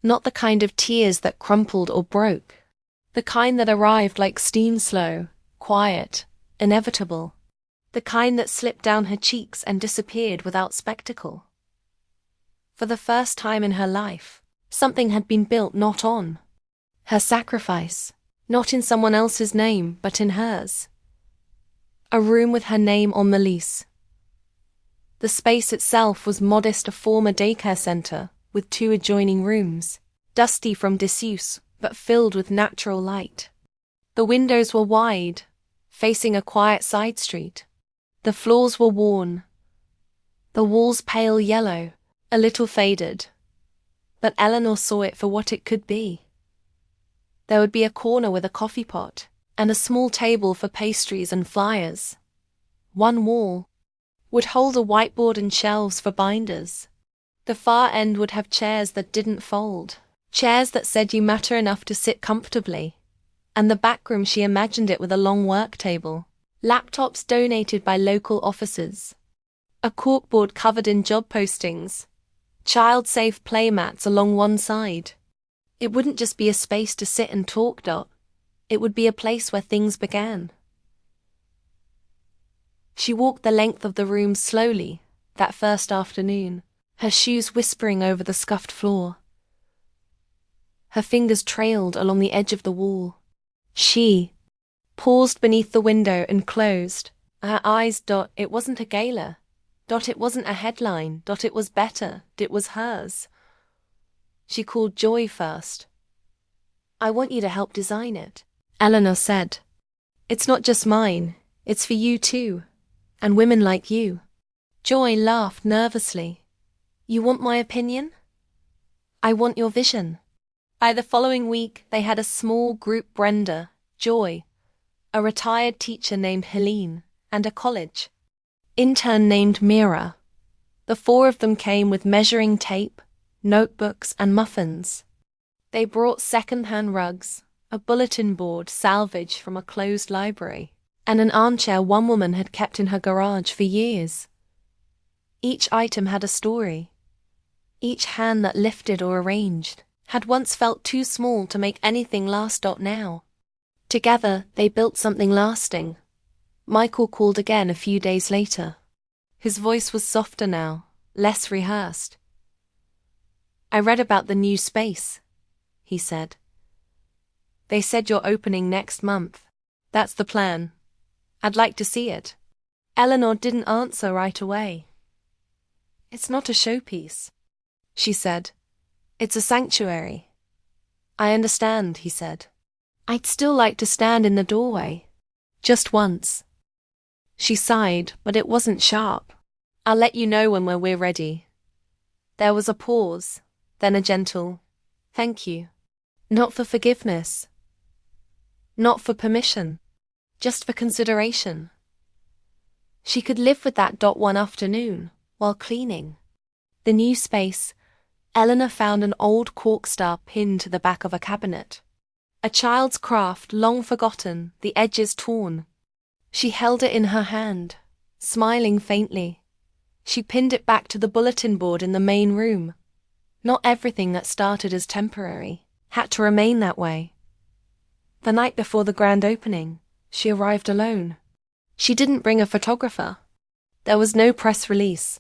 Not the kind of tears that crumpled or broke. The kind that arrived like steam, slow, quiet, inevitable. The kind that slipped down her cheeks and disappeared without spectacle. For the first time in her life, something had been built not on her sacrifice, not in someone else's name, but in hers. A room with her name on the lease. The space itself was modest, a former daycare center, with 2 adjoining rooms, dusty from disuse, but filled with natural light. The windows were wide, facing a quiet side street. The floors were worn, the walls pale yellow, a little faded. But Eleanor saw it for what it could be. There would be a corner with a coffee pot, and a small table for pastries and flyers. One wall would hold a whiteboard and shelves for binders. The far end would have chairs that didn't fold, chairs that said you matter enough to sit comfortably. And the back room, she imagined it with a long work table, laptops donated by local offices, a corkboard covered in job postings, child-safe playmats along one side. It wouldn't just be a space to sit and talk. It would be a place where things began. She walked the length of the room slowly, that first afternoon, her shoes whispering over the scuffed floor. Her fingers trailed along the edge of the wall. She paused beneath the window and closed, her eyes. It wasn't a gala. It wasn't a headline. It was better. It was hers. She called Joy first. I want you to help design it, Eleanor said. It's not just mine, it's for you too, and women like you. Joy laughed nervously. You want my opinion? I want your vision. By the following week, they had a small group: Brenda, Joy, a retired teacher named Helene, and a college intern named Mira. The 4 of them came with measuring tape, notebooks, and muffins. They brought second-hand rugs, a bulletin board salvaged from a closed library, and an armchair one woman had kept in her garage for years. Each item had a story. Each hand that lifted or arranged had once felt too small to make anything last. Now, together, they built something lasting. Michael called again a few days later. His voice was softer now, less rehearsed. I read about the new space, he said. They said you're opening next month. That's the plan. I'd like to see it. Eleanor didn't answer right away. It's not a showpiece, she said. It's a sanctuary. I understand, he said. I'd still like to stand in the doorway. Just once. She sighed, but it wasn't sharp. I'll let you know when we're ready. There was a pause, then a gentle, thank you. Not for forgiveness. Not for permission. Just for consideration. She could live with that. One afternoon, while cleaning the new space, Eleanor found an old cork star pinned to the back of a cabinet. A child's craft, long forgotten, the edges torn. She held it in her hand, smiling faintly. She pinned it back to the bulletin board in the main room. Not everything that started as temporary had to remain that way. The night before the grand opening, she arrived alone. She didn't bring a photographer. There was no press release.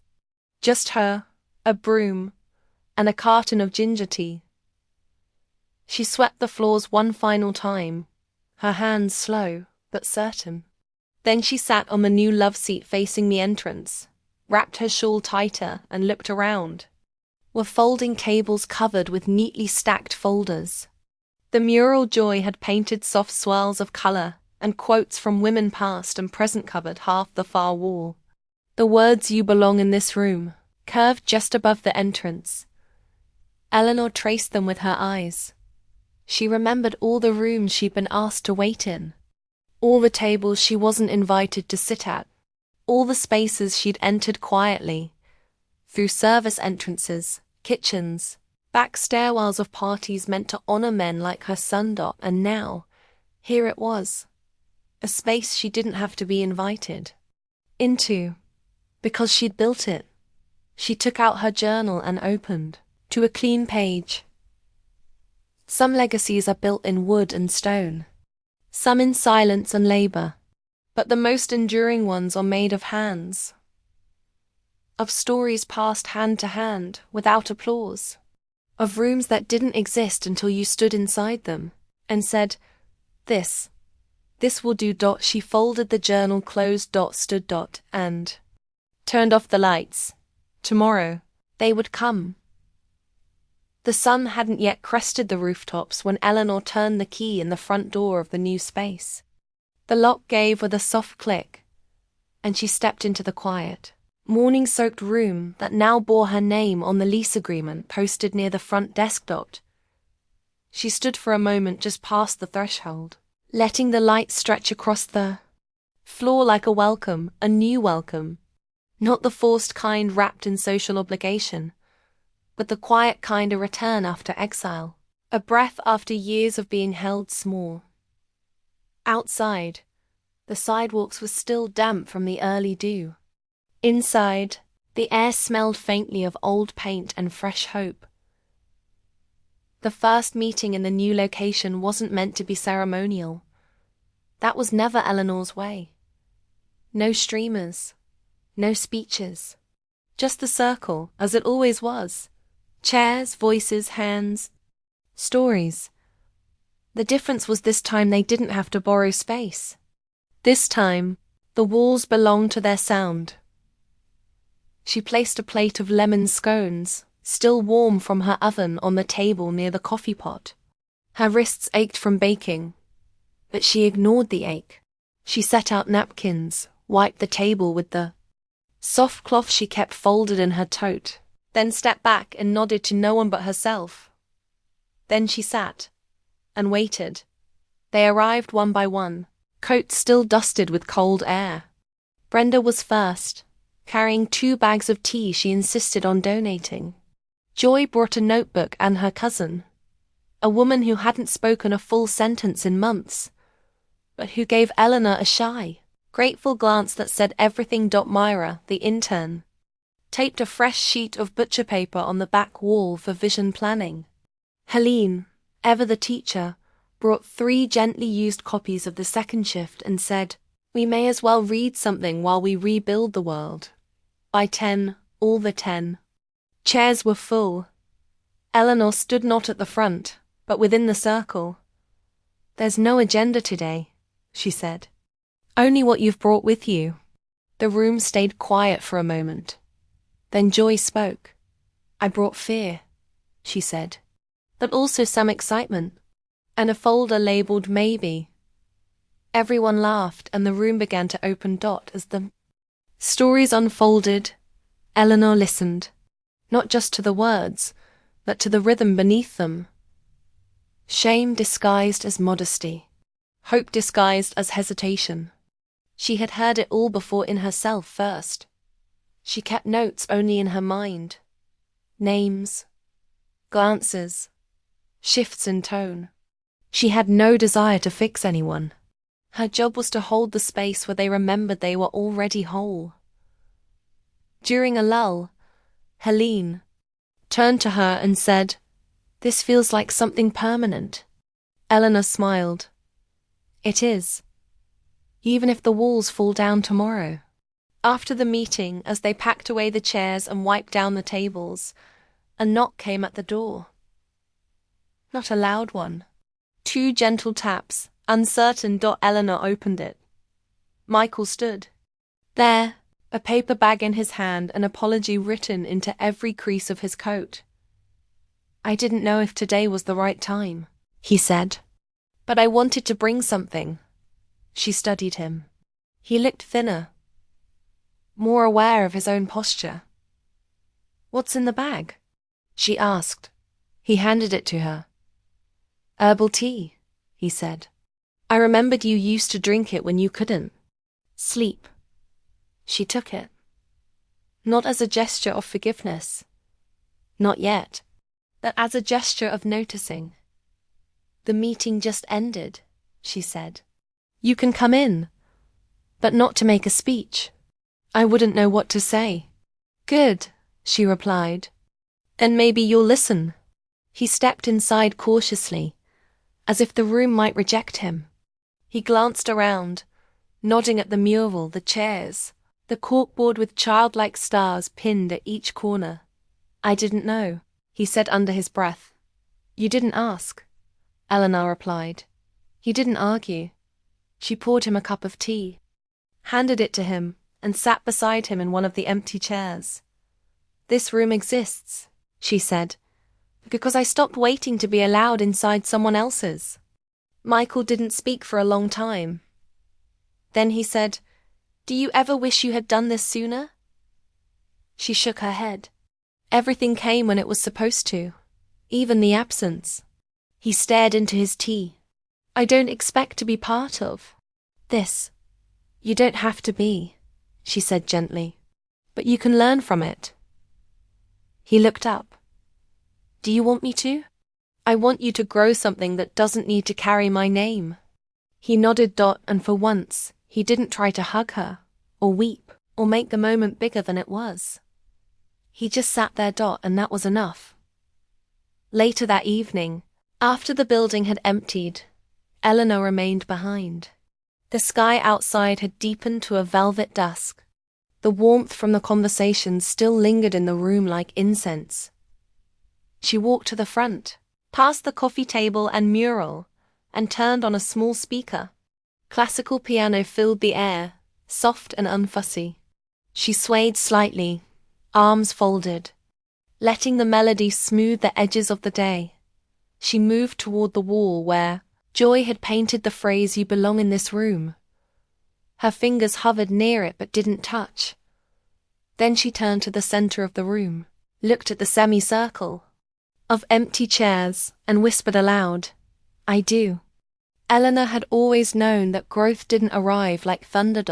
Just her, a broom, and a carton of ginger tea. She swept the floors one final time, her hands slow but certain. Then she sat on the new love seat facing the entrance, wrapped her shawl tighter and looked around. Were folding tables covered with neatly stacked folders. The mural Joy had painted soft swirls of color, and quotes from women past and present covered half the far wall. The words "You belong in this room" curved just above the entrance. Eleanor traced them with her eyes. She remembered all the rooms she'd been asked to wait in, all the tables she wasn't invited to sit at, all the spaces she'd entered quietly, through service entrances, kitchens, back stairwells of parties meant to honor men like her son Dot, and now, here it was, a space she didn't have to be invited into, because she'd built it. She took out her journal and opened to a clean page. Some legacies are built in wood and stone, some in silence and labor, but the most enduring ones are made of hands, of stories passed hand to hand without applause, of rooms that didn't exist until you stood inside them and said, This will do. She folded the journal closed. Stood. And turned off the lights. Tomorrow, they would come. The sun hadn't yet crested the rooftops when Eleanor turned the key in the front door of the new space. The lock gave with a soft click, and she stepped into the quiet, morning-soaked room that now bore her name on the lease agreement posted near the front desk. She stood for a moment just past the threshold, letting the light stretch across the floor like a welcome, a new welcome. Not the forced kind wrapped in social obligation, but the quiet kind, a return after exile, a breath after years of being held small. Outside, the sidewalks were still damp from the early dew. Inside, the air smelled faintly of old paint and fresh hope. The first meeting in the new location wasn't meant to be ceremonial. That was never Eleanor's way. No streamers, no speeches, just the circle, as it always was. Chairs, voices, hands, stories. The difference was this time they didn't have to borrow space. This time, the walls belonged to their sound. She placed a plate of lemon scones, still warm from her oven, on the table near the coffee pot. Her wrists ached from baking, but she ignored the ache. She set out napkins, wiped the table with the soft cloth she kept folded in her tote, then stepped back and nodded to no one but herself. Then she sat and waited. They arrived one by one, coats still dusted with cold air. Brenda was first, carrying 2 bags of tea she insisted on donating. Joy brought a notebook and her cousin, a woman who hadn't spoken a full sentence in months, but who gave Eleanor a shy, grateful glance that said everything. Myra, the intern, taped a fresh sheet of butcher paper on the back wall for vision planning. Helene, ever the teacher, brought 3 gently used copies of the second shift and said, "We may as well read something while we rebuild the world." By 10, all the 10 chairs were full. Eleanor stood not at the front, but within the circle. "There's no agenda today," she said. "Only what you've brought with you." The room stayed quiet for a moment. Then Joy spoke. "I brought fear," she said, "but also some excitement, and a folder labeled maybe." Everyone laughed and the room began to open. As the stories unfolded, Eleanor listened, not just to the words, but to the rhythm beneath them. Shame disguised as modesty, hope disguised as hesitation. She had heard it all before in herself first. She kept notes only in her mind. Names, glances, shifts in tone. She had no desire to fix anyone. Her job was to hold the space where they remembered they were already whole. During a lull, Helene turned to her and said, "This feels like something permanent." Eleanor smiled. "It is. Even if the walls fall down tomorrow." After the meeting, as they packed away the chairs and wiped down the tables, a knock came at the door. Not a loud one. 2 gentle taps, uncertain. Eleanor opened it. Michael stood there, a paper bag in his hand, an apology written into every crease of his coat. "I didn't know if today was the right time," he said. "But I wanted to bring something." She studied him. He looked thinner, more aware of his own posture. "What's in the bag?" she asked. He handed it to her. "Herbal tea," he said. "I remembered you used to drink it when you couldn't sleep." She took it. Not as a gesture of forgiveness. Not yet. But as a gesture of noticing. "The meeting just ended," she said. "You can come in, but not to make a speech. I wouldn't know what to say." "Good," she replied. "And maybe you'll listen." He stepped inside cautiously, as if the room might reject him. He glanced around, nodding at the mural, the chairs, the corkboard with childlike stars pinned at each corner. "I didn't know," he said under his breath. "You didn't ask," Eleanor replied. He didn't argue. She poured him a cup of tea, handed it to him, and sat beside him in one of the empty chairs. "This room exists," she said, "because I stopped waiting to be allowed inside someone else's." Michael didn't speak for a long time. Then he said, "Do you ever wish you had done this sooner?" She shook her head. Everything came when it was supposed to, even the absence. He stared into his tea. "I don't expect to be part of this." "You don't have to be," she said gently, "but you can learn from it." He looked up. "Do you want me to?" "I want you to grow something that doesn't need to carry my name." He nodded. And for once, he didn't try to hug her, or weep, or make the moment bigger than it was. He just sat there. And that was enough. Later that evening, after the building had emptied, Eleanor remained behind. The sky outside had deepened to a velvet dusk. The warmth from the conversations still lingered in the room like incense. She walked to the front, past the coffee table and mural, and turned on a small speaker. Classical piano filled the air, soft and unfussy. She swayed slightly, arms folded, letting the melody smooth the edges of the day. She moved toward the wall where Joy had painted the phrase, "You belong in this room." Her fingers hovered near it but didn't touch. Then she turned to the center of the room, looked at the semicircle of empty chairs, and whispered aloud, "I do." Eleanor had always known that growth didn't arrive like thunder.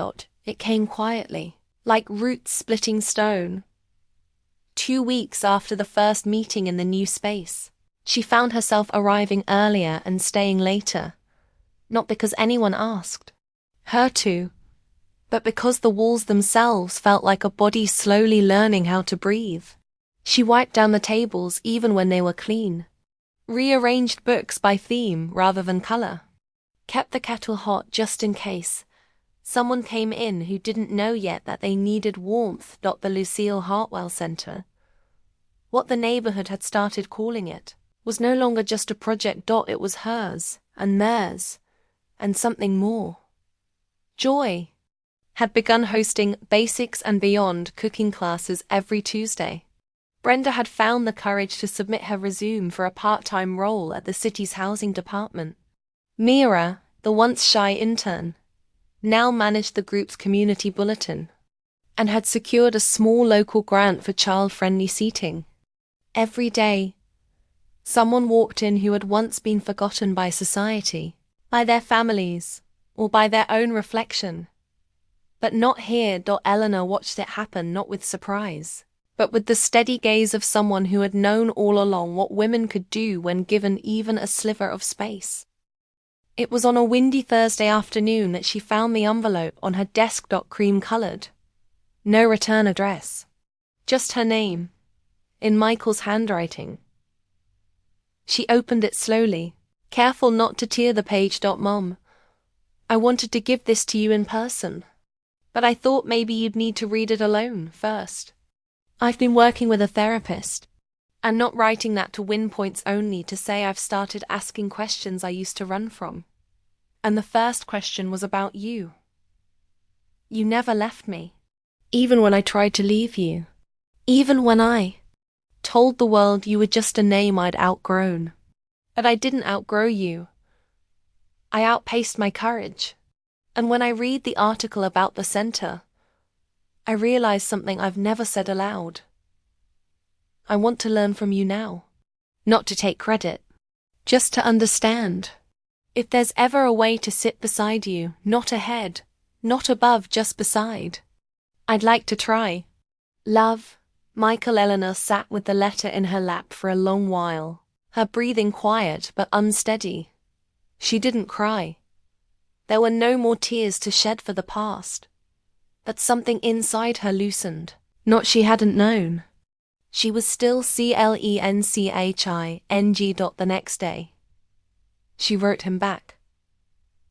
It came quietly, like roots splitting stone. 2 weeks after the first meeting in the new space, she found herself arriving earlier and staying later, not because anyone asked her to, but because the walls themselves felt like a body slowly learning how to breathe. She wiped down the tables even when they were clean, rearranged books by theme rather than color, kept the kettle hot just in case someone came in who didn't know yet that they needed warmth. The Lucille Hartwell Center, what the neighborhood had started calling it, was no longer just a project. It was hers and theirs, and something more. Joy had begun hosting Basics and Beyond cooking classes every Tuesday. Brenda had found the courage to submit her resume for a part-time role at the city's housing department. Mira, the once shy intern, now managed the group's community bulletin and had secured a small local grant for child-friendly seating. Every day, someone walked in who had once been forgotten by society, by their families, or by their own reflection. But not here. Eleanor watched it happen, not with surprise, but with the steady gaze of someone who had known all along what women could do when given even a sliver of space. It was on a windy Thursday afternoon that she found the envelope on her desk. Cream-colored. No return address. Just her name, in Michael's handwriting. She opened it slowly, careful not to tear the page. Mom, I wanted to give this to you in person, but I thought maybe you'd need to read it alone first. I've been working with a therapist, and not writing that to win points only, to say I've started asking questions I used to run from. And the first question was about you. You never left me, even when I tried to leave you, even when I told the world you were just a name I'd outgrown. But I didn't outgrow you. I outpaced my courage. And when I read the article about the center, I realize something I've never said aloud. I want to learn from you now. Not to take credit, just to understand. If there's ever a way to sit beside you, not ahead, not above, just beside, I'd like to try. Love. Michael. Eleanor sat with the letter in her lap for a long while, her breathing quiet but unsteady. She didn't cry. There were no more tears to shed for the past. But something inside her loosened, not she hadn't known. She was still cleanching. The next day, she wrote him back.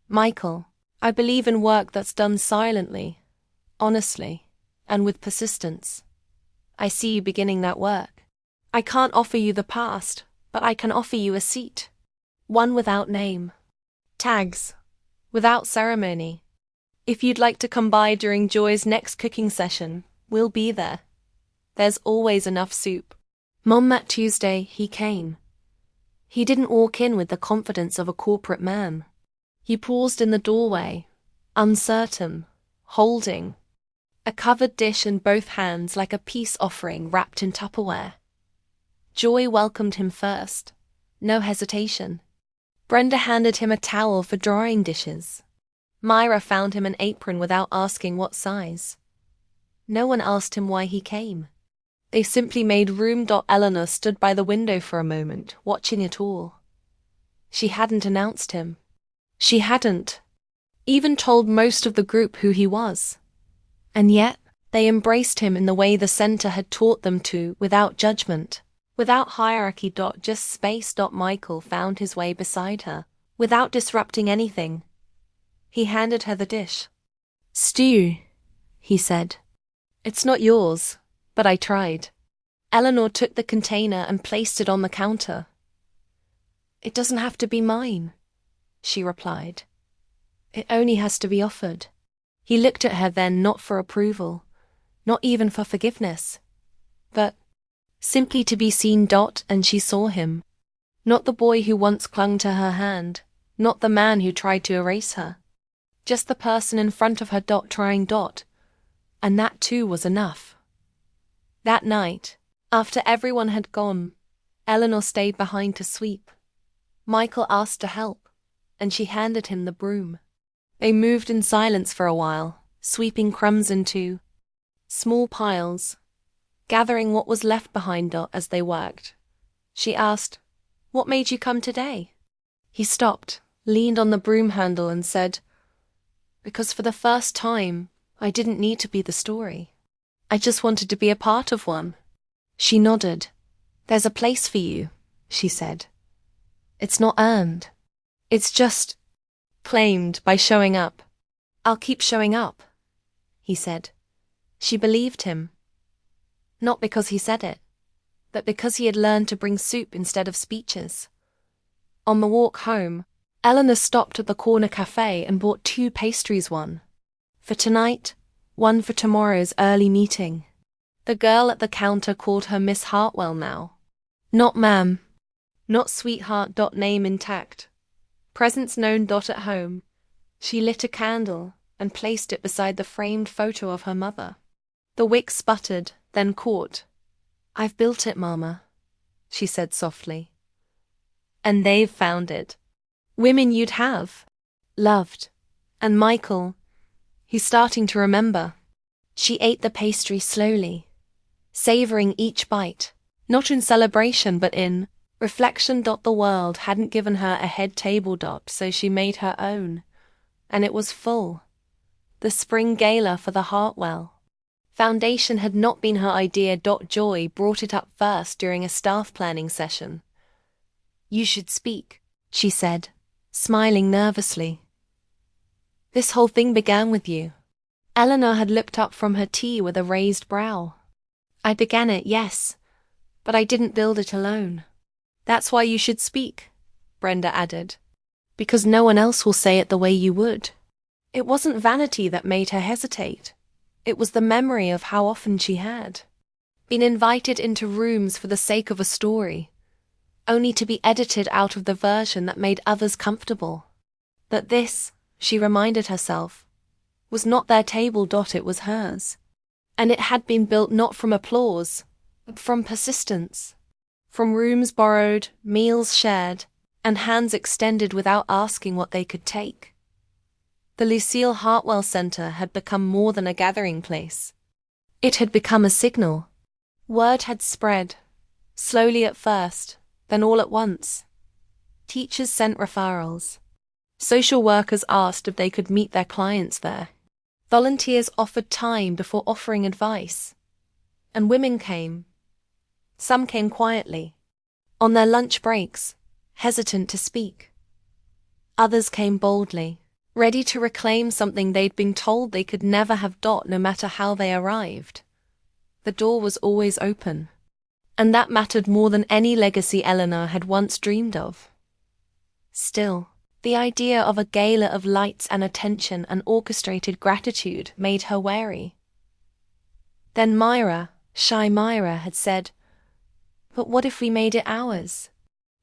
Michael, I believe in work that's done silently, honestly, and with persistence. I see you beginning that work. I can't offer you the past, but I can offer you a seat. One without name. Tags. Without ceremony. If you'd like to come by during Joy's next cooking session, we'll be there. There's always enough soup. Mom, that Tuesday, he came. He didn't walk in with the confidence of a corporate man. He paused in the doorway, uncertain, holding a covered dish in both hands like a peace offering wrapped in Tupperware. Joy welcomed him first. No hesitation. Brenda handed him a towel for drying dishes. Myra found him an apron without asking what size. No one asked him why he came. They simply made room. Eleanor stood by the window for a moment, watching it all. She hadn't announced him. She hadn't even told most of the group who he was. And yet, they embraced him in the way the center had taught them to, without judgment, without hierarchy. Just space. Michael found his way beside her, without disrupting anything. He handed her the dish. Stew, he said. It's not yours, but I tried. Eleanor took the container and placed it on the counter. It doesn't have to be mine, she replied. It only has to be offered. He looked at her then, not for approval, not even for forgiveness, but simply to be seen. And she saw him. Not the boy who once clung to her hand, not the man who tried to erase her. Just the person in front of her. Trying. And that too was enough. That night, after everyone had gone, Eleanor stayed behind to sweep. Michael asked to help, and she handed him the broom. They moved in silence for a while, sweeping crumbs into small piles, gathering what was left behind. As they worked, she asked, "What made you come today?" He stopped, leaned on the broom handle and said, "Because for the first time, I didn't need to be the story. I just wanted to be a part of one." She nodded. "There's a place for you," she said. "It's not earned. It's just claimed by showing up." "I'll keep showing up," he said. She believed him. Not because he said it, but because he had learned to bring soup instead of speeches. On the walk home, Eleanor stopped at the corner cafe and bought 2 pastries, one for tonight, one for tomorrow's early meeting. The girl at the counter called her Miss Hartwell now. Not ma'am. Not sweetheart. Name intact. Presence known. At home, she lit a candle and placed it beside the framed photo of her mother. The wick sputtered, then caught. "I've built it, Mama," she said softly. "And they've found it. Women you'd have loved. And Michael, he's starting to remember." She ate the pastry slowly, savoring each bite, not in celebration but in Reflection. The world hadn't given her a head table. So she made her own. And it was full. The spring gala for the Hartwell. Foundation had not been her idea. Joy brought it up first during a staff planning session. You should speak, she said, smiling nervously. This whole thing began with you. Eleanor had looked up from her tea with a raised brow. I began it, yes, but I didn't build it alone. That's why you should speak, Brenda added, because no one else will say it the way you would. It wasn't vanity that made her hesitate. It was the memory of how often she had been invited into rooms for the sake of a story, only to be edited out of the version that made others comfortable. That this, she reminded herself, was not their table. It was hers. And it had been built not from applause, but from persistence. From rooms borrowed, meals shared, and hands extended without asking what they could take. The Lucille Hartwell Center had become more than a gathering place. It had become a signal. Word had spread, slowly at first, then all at once. Teachers sent referrals. Social workers asked if they could meet their clients there. Volunteers offered time before offering advice. And women came. Some came quietly, on their lunch breaks, hesitant to speak. Others came boldly, ready to reclaim something they'd been told they could never have. No matter how they arrived. The door was always open. And that mattered more than any legacy Eleanor had once dreamed of. Still, the idea of a gala of lights and attention and orchestrated gratitude made her wary. Then Myra, shy Myra, had said, "But what if we made it ours?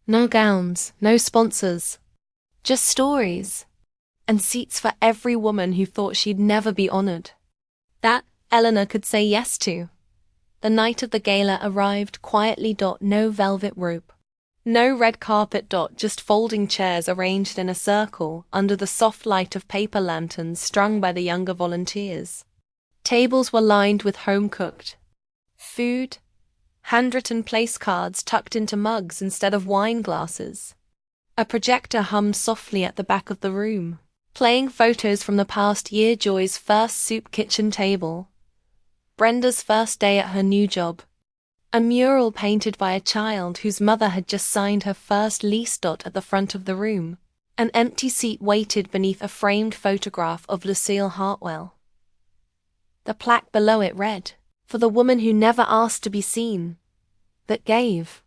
No gowns, no sponsors, just stories, and seats for every woman who thought she'd never be honored." That Eleanor could say yes to. The night of the gala arrived quietly. No velvet rope. No red carpet. Just folding chairs arranged in a circle under the soft light of paper lanterns strung by the younger volunteers. Tables were lined with home-cooked food, handwritten place cards tucked into mugs instead of wine glasses. A projector hummed softly at the back of the room, playing photos from the past year. Joy's first soup kitchen table, Brenda's first day at her new job, a mural painted by a child whose mother had just signed her first lease. At the front of the room, an empty seat waited beneath a framed photograph of Lucille Hartwell. The plaque below it read, "For the woman who never asked to be seen, that gave,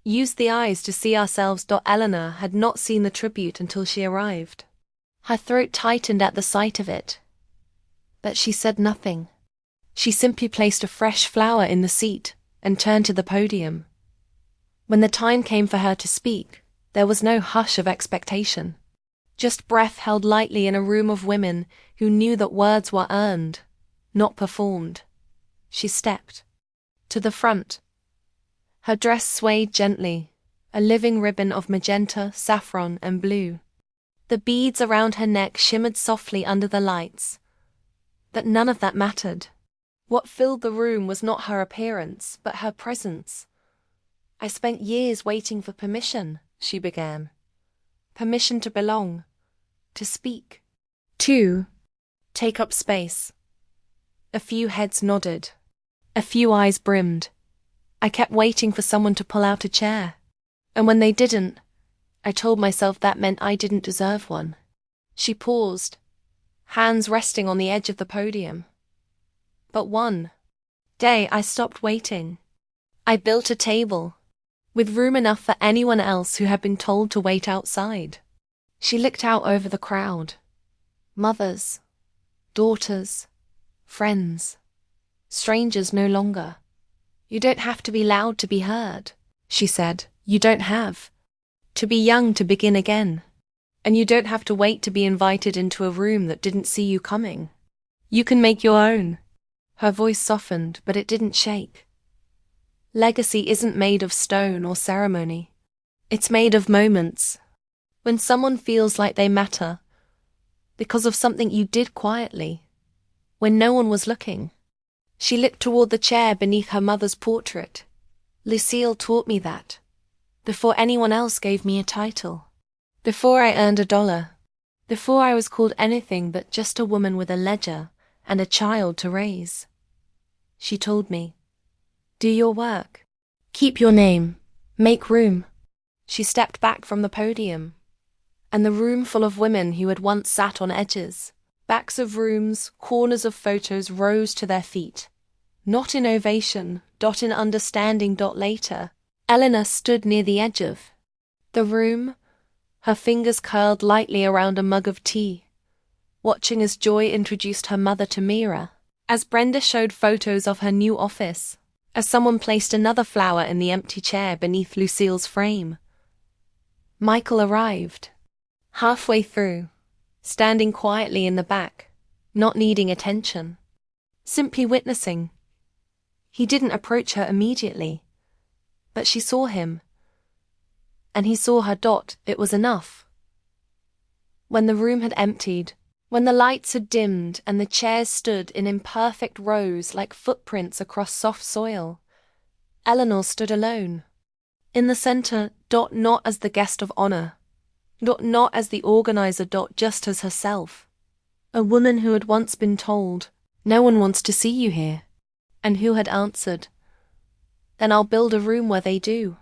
used the eyes to see ourselves." Eleanor had not seen the tribute until she arrived. Her throat tightened at the sight of it. But she said nothing. She simply placed a fresh flower in the seat and turned to the podium. When the time came for her to speak, there was no hush of expectation. Just breath held lightly in a room of women who knew that words were earned, not performed. She stepped to the front. Her dress swayed gently, a living ribbon of magenta, saffron, and blue. The beads around her neck shimmered softly under the lights. But none of that mattered. What filled the room was not her appearance, but her presence. "I spent years waiting for permission," she began. "Permission to belong, to speak, to take up space." A few heads nodded. A few eyes brimmed. I kept waiting for someone to pull out a chair. And when they didn't, I told myself that meant I didn't deserve one. She paused, hands resting on the edge of the podium. But one day I stopped waiting. I built a table, with room enough for anyone else who had been told to wait outside. She looked out over the crowd. Mothers, daughters, friends, strangers no longer. "You don't have to be loud to be heard," she said. "You don't have to be young to begin again. And you don't have to wait to be invited into a room that didn't see you coming. You can make your own." Her voice softened, but it didn't shake. Legacy isn't made of stone or ceremony. It's made of moments. When someone feels like they matter, because of something you did quietly, when no one was looking. She looked toward the chair beneath her mother's portrait. "Lucille taught me that. before anyone else gave me a title, before I earned $1, before I was called anything but just a woman with a ledger and a child to raise. She told me, "Do your work. Keep your name. Make room." She stepped back from the podium, and the room full of women who had once sat on edges, backs of rooms, corners of photos rose to their feet. Not in ovation, in understanding. Later, Eleanor stood near the edge of the room, her fingers curled lightly around a mug of tea, watching as Joy introduced her mother to Mira, as Brenda showed photos of her new office, as someone placed another flower in the empty chair beneath Lucille's frame. Michael arrived, halfway through, standing quietly in the back, not needing attention, simply witnessing. He didn't approach her immediately, but she saw him, and he saw her. It was enough. When the room had emptied, when the lights had dimmed and the chairs stood in imperfect rows like footprints across soft soil, Eleanor stood alone. In the center, not as the guest of honor, not as the organizer, just as herself. A woman who had once been told, "No one wants to see you here," and who had answered, "Then I'll build a room where they do."